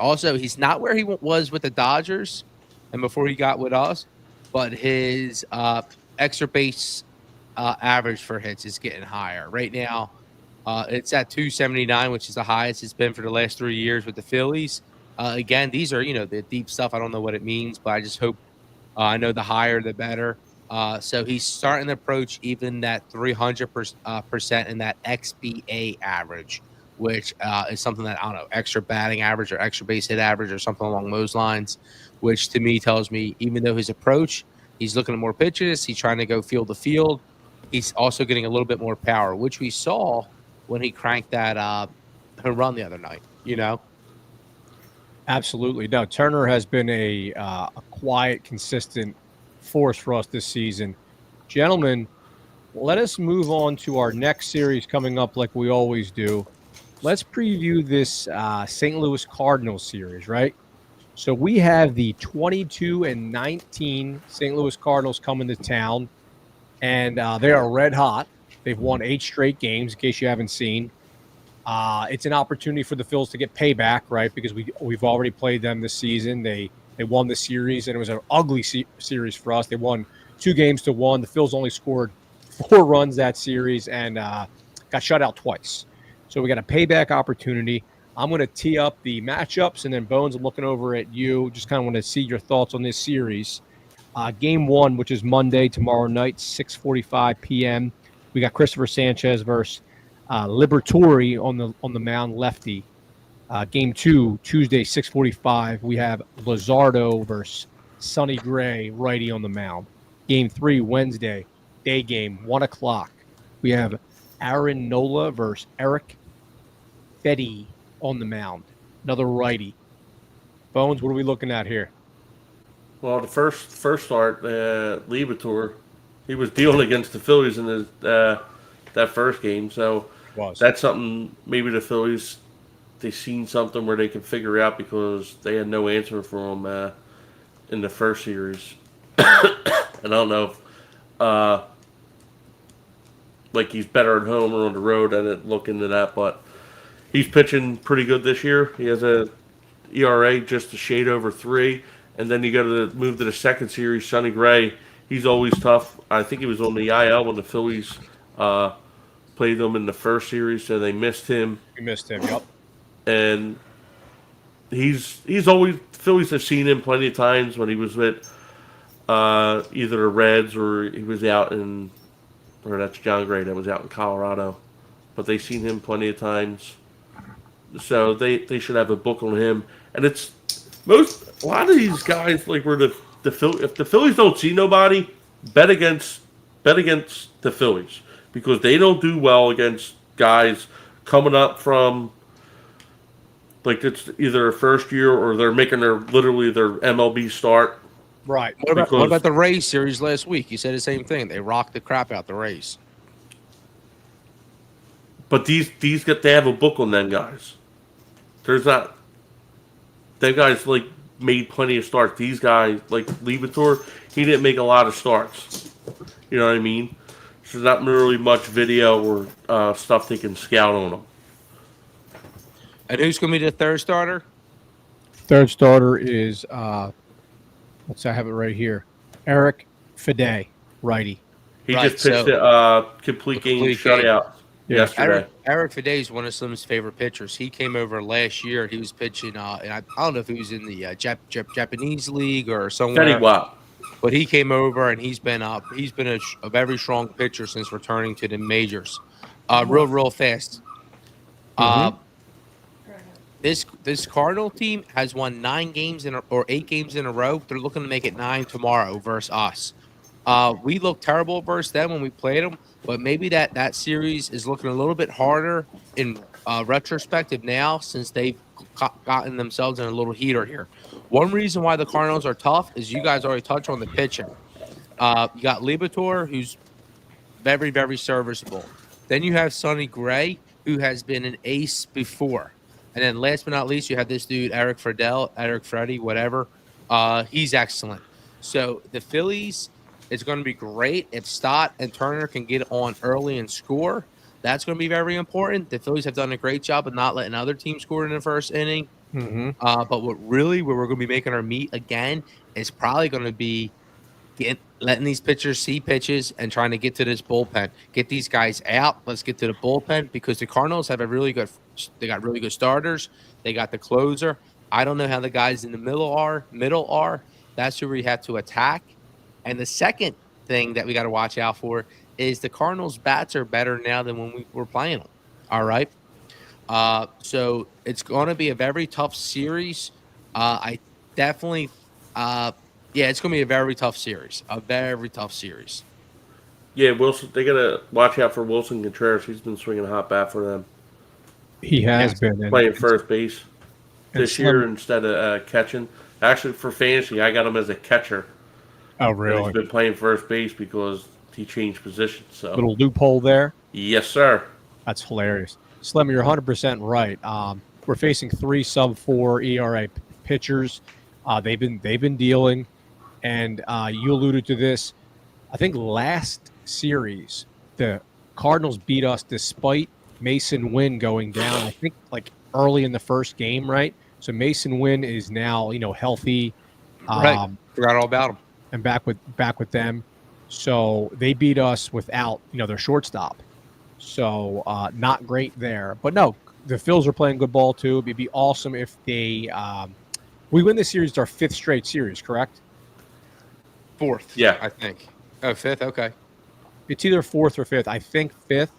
not where he was with the Dodgers and before he got with us, but his extra base average for hits is getting higher. Right now, it's at 279, which is the highest it's been for the last 3 years with the Phillies. Again, these are, the deep stuff. I don't know what it means, but I just hope I know the higher, the better. So he's starting to approach even that 300% in that XBA average, which is something that, I don't know, extra batting average or extra base hit average or something along those lines, which to me tells me even though his approach, he's looking at more pitches, he's trying to go field to field, he's also getting a little bit more power, which we saw when he cranked that home run the other night, Absolutely. No, Turner has been a quiet, consistent force for us this season. Gentlemen, let us move on to our next series coming up like we always do. Let's preview this St. Louis Cardinals series, right? So we have the 22-19 St. Louis Cardinals coming to town, and they are red hot. They've won 8 straight games, in case you haven't seen. It's an opportunity for the Phils to get payback, right? Because we've already played them this season. They won the series, and it was an ugly series for us. They won 2-1. The Phils only scored 4 runs that series and got shut out twice. So we got a payback opportunity. I'm going to tee up the matchups, and then Bones, I'm looking over at you. Just kind of want to see your thoughts on this series. Game 1, which is Monday, tomorrow night, 6:45 p.m. We got Christopher Sanchez versus Liberatore on the mound, lefty. Game 2, Tuesday, 6:45. We have Luzardo versus Sonny Gray, righty on the mound. Game 3, Wednesday, day game, 1 o'clock. We have Aaron Nola versus Eric Fedde on the mound, another righty. Bones, what are we looking at here? Well, the first start, Liberatore, he was dealing against the Phillies in his, that first game, so that's something maybe the Phillies, they seen something where they can figure out because they had no answer for him in the first series. And I don't know if like he's better at home or on the road. I didn't look into that, but he's pitching pretty good this year. He has a ERA just a shade over 3, and then you got to move to the second series. Sonny Gray, he's always tough. I think he was on the IL when the Phillies played them in the first series, so they missed him. Yep. And he's always, Phillies have seen him plenty of times when he was with either the Reds or he was out in, or that's John Gray that was out in Colorado. But they've seen him plenty of times. So they should have a book on him. And it's a lot of these guys, like where if the Phillies don't see nobody, bet against the Phillies. Because they don't do well against guys coming up from, like, it's either a first year or they're making literally their MLB start. Right. What about the Rays series last week? You said the same thing. They rocked the crap out the Rays. But they have a book on them guys. There's not. That guy's like made plenty of starts. These guys, like Liebertor, he didn't make a lot of starts. You know what I mean? So there's not really much video or stuff they can scout on them. And who's going to be the third starter? Third starter is let's see, I have it right here. Eric Fede, righty. He Right, just pitched so- a complete game shutout Yeah. yesterday. Eric Fede is one of Slim's favorite pitchers. He came over last year. He was pitching, and I don't know if he was in the Japanese league or somewhere. Teddy Watt. But he came over and he's been a very strong pitcher since returning to the majors. Real fast. This Cardinal team has won 8 games in a row. They're looking to make it 9 tomorrow versus us. We looked terrible versus them when we played them, but maybe that series is looking a little bit harder in retrospective now since they've gotten themselves in a little heater here. One reason why the Cardinals are tough is you guys already touched on the pitching. You got Liebertor, who's very, very serviceable. Then you have Sonny Gray, who has been an ace before. And then last but not least, you have this dude, Eric Freddy, whatever. He's excellent. So the Phillies, it's going to be great if Stott and Turner can get on early and score. That's going to be very important. The Phillies have done a great job of not letting other teams score in the first inning. But where we're going to be making our meat again is probably going to be letting these pitchers see pitches and trying to get to this bullpen. Get these guys out. Let's get to the bullpen because the Cardinals have they got really good starters. They got the closer. I don't know how the guys in the middle are. That's who we have to attack. And the second thing that we got to watch out for is the Cardinals' bats are better now than when we were playing them. All right. So it's going to be a very tough series. I definitely, it's going to be a very tough series. Yeah, Wilson. They gotta watch out for Wilson Contreras. He's been swinging a hot bat for them. He has been Playing first base this Slim- year instead of catching. Actually, for fantasy, I got him as a catcher. Oh, And really? he's been playing first base because he changed positions. So Little loophole there. yes, sir. That's hilarious. Slim, you're 100% right. We're facing 3 sub-4 ERA pitchers. They've been dealing, and you alluded to this. I think last series the Cardinals beat us despite Mason Wynn going down. I think like early in the first game, right? So Mason Wynn is now healthy, Right. Forgot all about him. and back with them. So they beat us without their shortstop. So not great there. But no, the Phils are playing good ball too. It'd be awesome if they we win this series. It's our 5th straight series, correct? 4th. Yeah. I think. Oh, 5th. Okay. It's either 4th or 5th. I think 5th.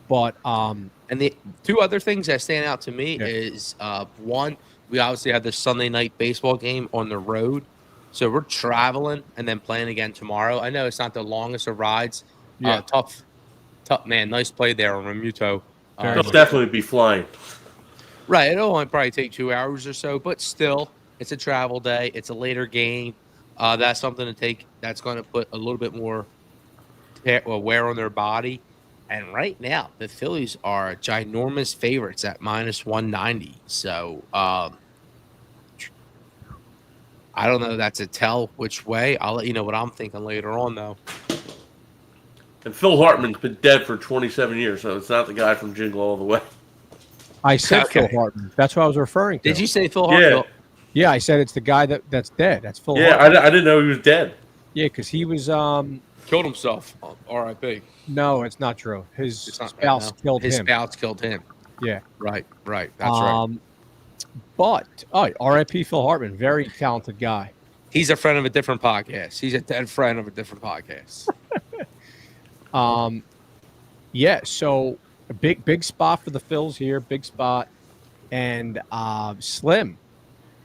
But And the 2 other things that stand out to me is one, we obviously have this Sunday night baseball game on the road. So we're traveling and then playing again tomorrow. I know it's not the longest of rides. Yeah. Tough, man. Nice play there on Ramuto. Very He'll nice. definitely be flying. Right. It'll only probably take 2 hours or so, but still, it's a travel day. It's a later game. That's something to take. That's going to put a little bit more wear on their body. And right now, the Phillies are ginormous favorites at -190. So I don't know. That's a tell which way. I'll let you know what I'm thinking later on, though. And Phil Hartman's been dead for 27 years, so it's not the guy from Jingle All the Way. I said Okay. Phil Hartman. That's what I was referring to. Did you say Phil Yeah. Hartfield? Yeah, I said it's the guy that's dead. That's Phil Yeah, Hartman. I didn't know he was dead. Yeah, because he was Killed himself. R.I.P. no, it's not true. His It's not spouse no. killed His him. spouse killed him. Yeah. Right. That's right. But R.I.P. Phil Hartman, very talented guy. He's a friend of a different podcast. He's a dead friend of a different podcast. Yeah, so a big spot for the Phils here, big spot. And Slim,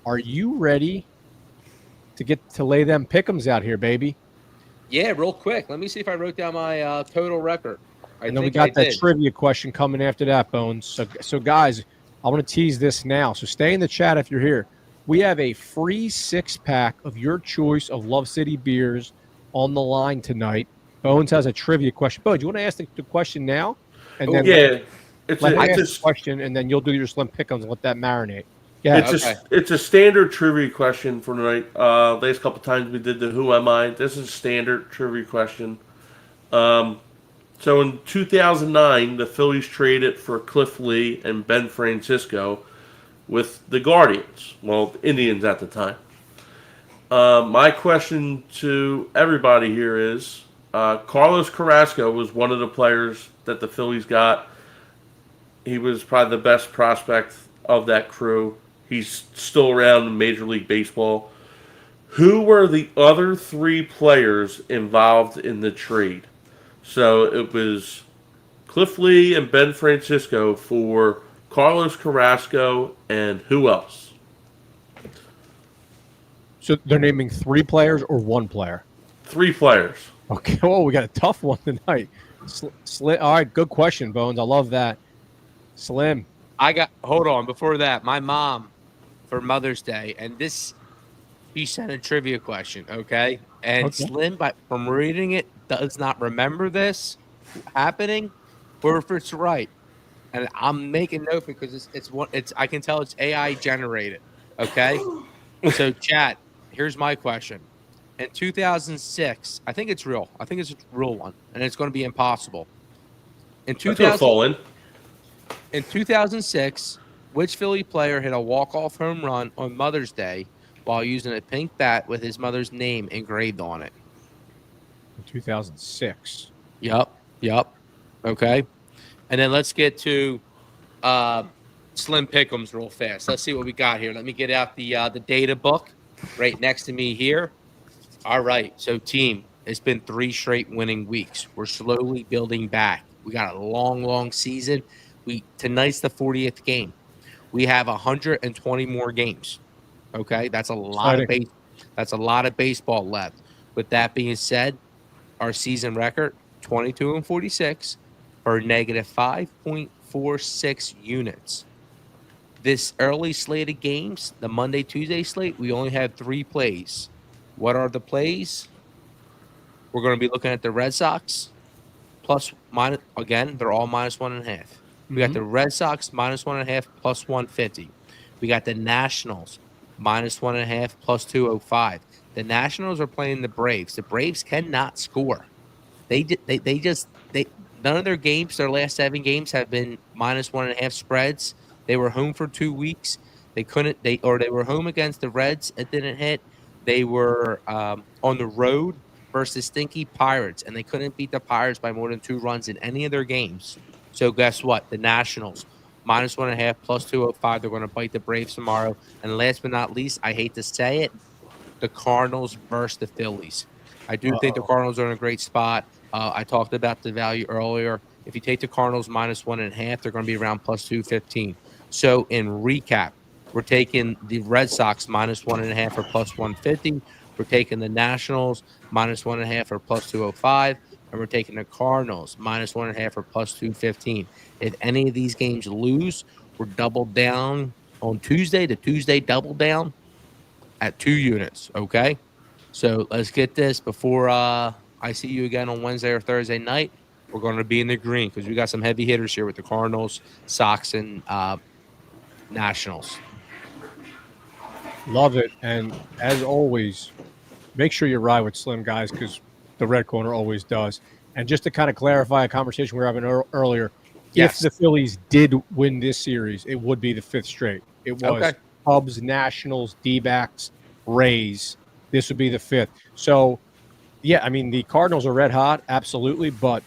are you ready to get to lay them pick'ems out here, baby? Yeah, real quick. Let me see if I wrote down my total record. And then we got that trivia question coming after that, Bones. So guys, I want to tease this now. So stay in the chat if you're here. We have a free 6-pack of your choice of Love City beers on the line tonight. Bones has a trivia question. Bones, you want to ask the question now? And then Yeah, Let me ask a question, and then you'll do your slim pick'ems and let that marinate. Yeah, it's a standard trivia question for tonight. Last couple times we did the Who Am I? This is a standard trivia question. So in 2009, the Phillies traded for Cliff Lee and Ben Francisco with the Guardians. Well, the Indians at the time. My question to everybody here is, Carlos Carrasco was one of the players that the Phillies got. He was probably the best prospect of that crew. He's still around in Major League Baseball. Who were the other three players involved in the trade? So it was Cliff Lee and Ben Francisco for Carlos Carrasco, and who else? So they're naming three players or one player? Three players. Okay, well, we got a tough one tonight. Slim, all right, good question, Bones. I love that. Slim. Hold on. Before that, my mom, for Mother's Day, and she sent a trivia question, okay? And Slim, from reading it, does not remember this happening, or if it's right. And I'm making note because it's I can tell it's AI generated, okay? So, chat, here's my question. In 2006, I think it's real. I think it's a real one, and it's going to be impossible. In 2006, which Philly player hit a walk-off home run on Mother's Day while using a pink bat with his mother's name engraved on it? In 2006. Yep. Okay. And then let's get to Slim Pick'ems real fast. Let's see what we got here. Let me get out the data book right next to me here. All right. So, team, it's been 3 straight winning weeks. We're slowly building back. We got a long season. Tonight's the 40th game. We have 120 more games. Okay, that's a lot That's a lot of baseball left. With that being said, our season record 22-46 for negative 5.46 units. This early slate of games, the Monday Tuesday slate, we only have 3 plays. What are the plays? We're going to be looking at the Red Sox plus minus again. They're all -1.5. We got the Red Sox -1.5 plus 150. We got the Nationals -1.5 plus 205. The Nationals are playing the Braves. The Braves cannot score. None of their games, their last 7 games, have been -1.5 spreads. They were home for 2 weeks. They were home against the Reds. It didn't hit. They were on the road versus stinky Pirates, and they couldn't beat the Pirates by more than 2 runs in any of their games. So guess what? The Nationals, -1.5 plus 205. They're going to bite the Braves tomorrow. And last but not least, I hate to say it, the Cardinals versus the Phillies. I do think the Cardinals are in a great spot. I talked about the value earlier. If you take the Cardinals -1.5, they're going to be around plus 215. So in recap, we're taking the Red Sox -1.5 or plus 150. We're taking the Nationals -1.5 or plus 205. And we're taking the Cardinals -1.5 or plus 215. If any of these games lose, we're doubled down on Tuesday. The Tuesday double down at 2 units. Okay, so let's get this before I see you again on Wednesday or Thursday night. We're going to be in the green because we got some heavy hitters here with the Cardinals, Sox, and Nationals. Love it, and as always, make sure you ride with Slim, guys, because the Red Corner always does. And just to kind of clarify a conversation we were having earlier, if the Phillies did win this series, it would be the 5th straight. It was Cubs, Nationals, D-backs, Rays. This would be the 5th. So, yeah, I mean, the Cardinals are red hot, absolutely, but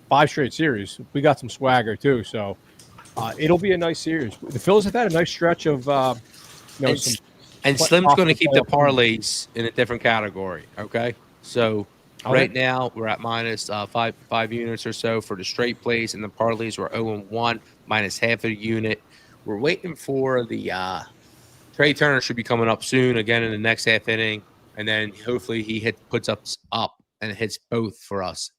5 straight series. We got some swagger, too. So, it'll be a nice series. The Phillies have had a nice stretch of, and Slim's going to keep the parlays in a different category, okay? So right now we're at minus five units or so for the straight plays, and the parlays were 0-1, minus half a unit. We're waiting for the Trey Turner should be coming up soon again in the next half inning, and then hopefully he puts up and hits both for us.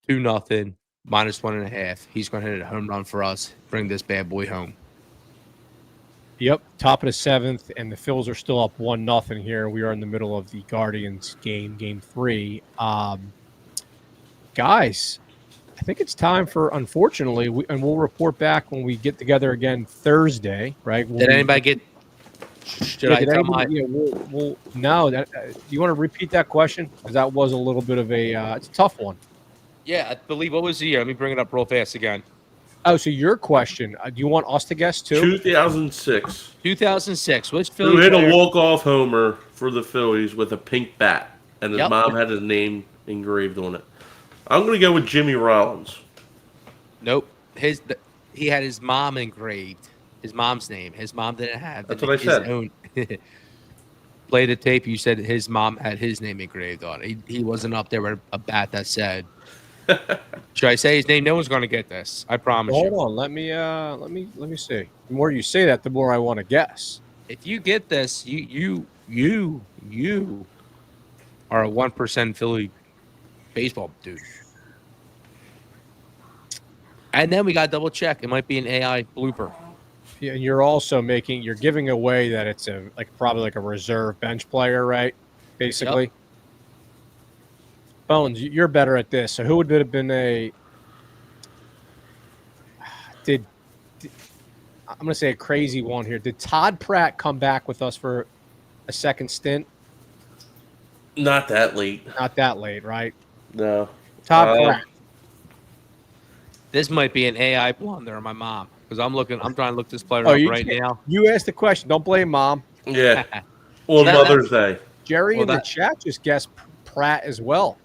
2-0, -1.5. He's going to hit a home run for us, bring this bad boy home. Yep, top of the 7th, and the Phils are still up 1-0 here. We are in the middle of the Guardians game 3. Guys, I think it's time for, unfortunately, and we'll report back when we get together again Thursday, right? Did anybody get? Should I tell my? Yeah, we'll no. Do you want to repeat that question? Because that was a little bit of a it's a tough one. Yeah, I believe. What was the year? Let me bring it up real fast again. Oh, so your question? Do you want us to guess too? 2006. 2006. Which Philly Who hit player? a walk-off homer for the Phillies with a pink bat, and his Yep. mom had his name engraved on it. I'm going to go with Jimmy Rollins. Nope. He had his mom engraved. His mom's name. His mom didn't have. That's what I said. Own. Play the tape. You said his mom had his name engraved on it. He wasn't up there with a bat that said. Should I say his name? No one's going to get this. I promise Hold you. on. Let me see. The more you say that, the more I want to guess. If you get this, you are a 1% Philly baseball dude. And then we got to double check. It might be an AI blooper. Yeah, and you're giving away that it's probably like a reserve bench player, right? Basically. Yep. Bones, you're better at this. So who would have been I'm going to say a crazy one here. Did Todd Pratt come back with us for a second stint? Not that late. Not that late, right? No. Todd Pratt. This might be an AI blunder on my mom because I'm trying to look this player up right now. You asked the question. Don't blame mom. Yeah. Well, Mother's Day. Jerry in the chat just guessed Pratt as well.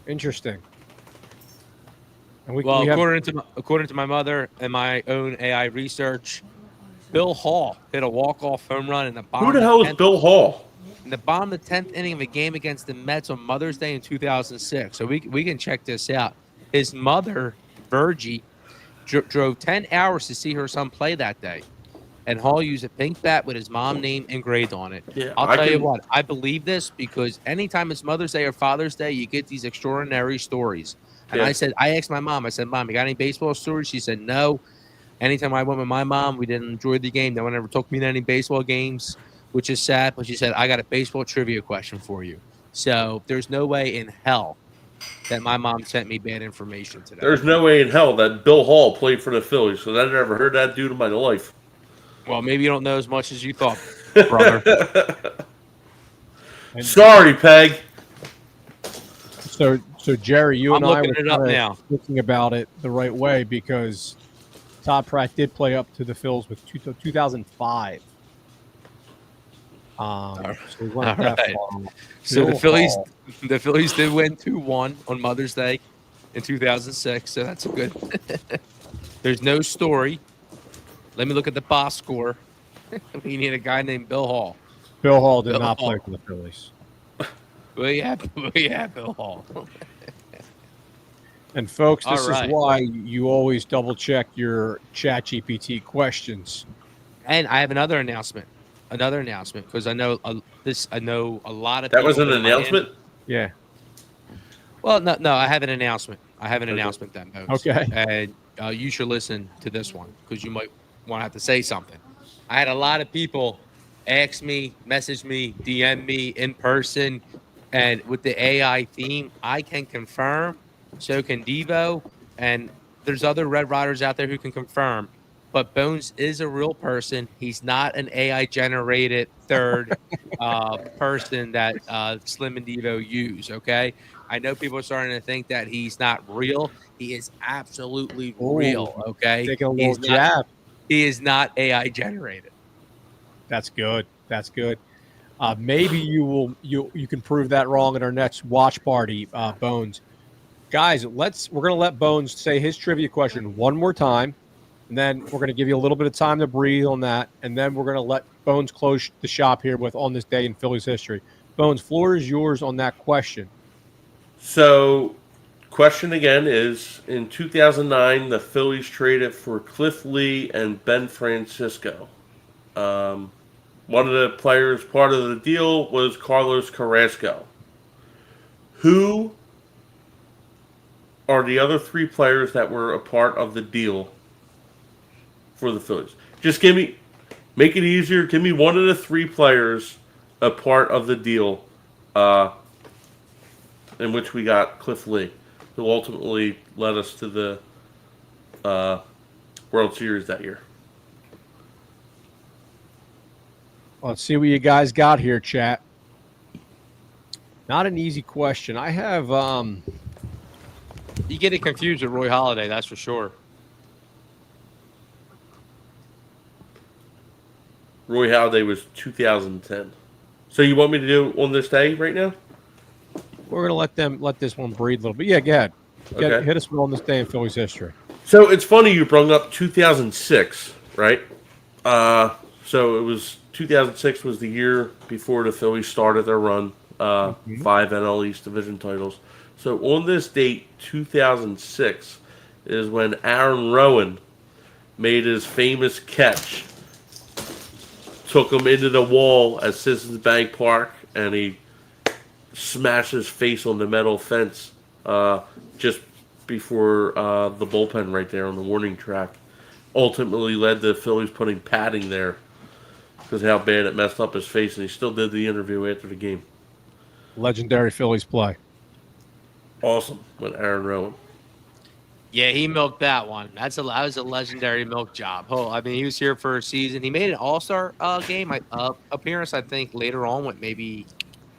Interesting. And according to my mother and my own AI research, Bill Hall hit a walk-off home run in the bottom. Who the hell is Bill Hall? In the bottom of the 10th inning of a game against the Mets on Mother's Day in 2006. So we can check this out. His mother, Virgie, drove 10 hours to see her son play that day. And Hall used a pink bat with his mom name engraved on it. Yeah, I'll tell you what, I believe this because anytime it's Mother's Day or Father's Day, you get these extraordinary stories. And I asked my mom, I said, Mom, you got any baseball stories? She said, no. Anytime I went with my mom, we didn't enjoy the game. No one ever took me to any baseball games, which is sad. But she said, I got a baseball trivia question for you. So there's no way in hell that my mom sent me bad information today. There's no way in hell that Bill Hall played for the Phillies, because I never heard that dude in my life. Well, maybe you don't know as much as you thought, brother. Sorry, Peg. So Jerry, you I'm and I looking it up now. Thinking about it the right way because Todd Pratt did play up to the Phils with 2005. So we went that far. So Bill the Phillies did win 2-1 on Mother's Day in 2006. So that's a good. There's no story. Let me look at the box score. We need a guy named Bill Hall. Bill Hall did not play for the Phillies. Well, yeah, Bill Hall. And folks, this is why you always double check your ChatGPT questions. And I have another announcement. Because I know a lot of that people. Was an announcement? Yeah. Well, no, I have an announcement. Then. Folks. Okay. And you should listen to this one because you might want to have to say something. I had a lot of people ask me, message me, DM me in person, and with the AI theme, I can confirm. So can Devo, and there's other Red Riders out there who can confirm. But Bones is a real person. He's not an AI-generated third person that Slim and Devo use, okay? I know people are starting to think that he's not real. He is absolutely real, okay? Taking a little jab. He is not AI-generated. That's good. Maybe you can prove that wrong in our next watch party, Bones. Guys, we're going to let Bones say his trivia question one more time. And then we're going to give you a little bit of time to breathe on that. And then we're going to let Bones close the shop here with On This Day in Phillies History. Bones, floor is yours on that question. So, question again is, in 2009, the Phillies traded for Cliff Lee and Ben Francisco. One of the players part of the deal was Carlos Carrasco. Who are the other three players that were a part of the deal for the Phillies? Just make it easier. Give me one of the three players a part of the deal in which we got Cliff Lee, who ultimately led us to the World Series that year. Let's see what you guys got here, chat. Not an easy question. I have You get it confused with Roy Halladay, that's for sure. Roy Halladay was 2010. So you want me to do on this day right now? we're gonna let this one breathe a little bit. Yeah, go ahead. Okay. Hit us with on this day in Phillies history. So it's funny you brought up 2006, right? So it was 2006 was the year before the Phillies started their run, 5 NL East division titles. So on this date, 2006, is when Aaron Rowan made his famous catch, took him into the wall at Citizens Bank Park, and he smashed his face on the metal fence just before the bullpen right there on the warning track. Ultimately led the Phillies putting padding there because how bad it messed up his face, and he still did the interview after the game. Legendary Phillies play. Awesome with Aaron Rowan. Yeah, he milked that one. That was a legendary milk job. Oh, I mean, he was here for a season. He made an All-Star game appearance, I think, later on with maybe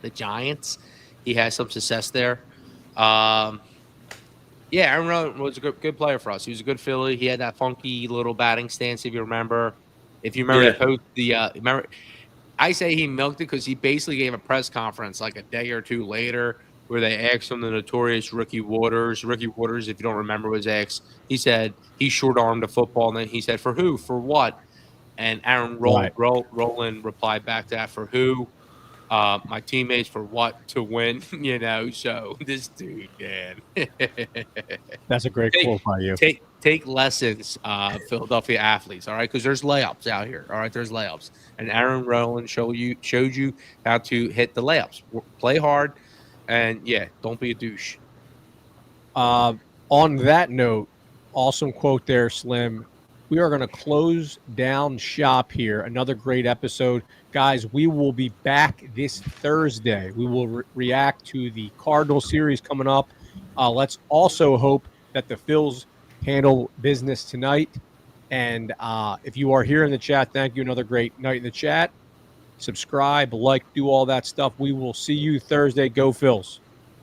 the Giants. He had some success there. Yeah, Aaron Rowan was a good player for us. He was a good Philly. He had that funky little batting stance, if you remember. If you remember, Yeah. I say he milked it because he basically gave a press conference like a day or two later where they asked him the notorious Ricky Waters. Ricky Waters, if you don't remember, was asked. He said he short-armed a football, and then he said, "For who? For what?" And Aaron Rowland replied back to that, "For who? My teammates. For what? To win." So this dude, man. That's a great quote by you. Take lessons, Philadelphia athletes, all right? Because there's layups out here, all right? There's layups. And Aaron Rowland showed you how to hit the layups. Play hard, and, yeah, don't be a douche. On that note, awesome quote there, Slim. We are going to close down shop here. Another great episode. Guys, we will be back this Thursday. We will react to the Cardinals series coming up. Let's also hope that the Phils handle business tonight. And if you are here in the chat, thank you. Another great night in the chat. Subscribe, like, do all that stuff. We will see you Thursday. Go Phils.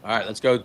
All right, let's go.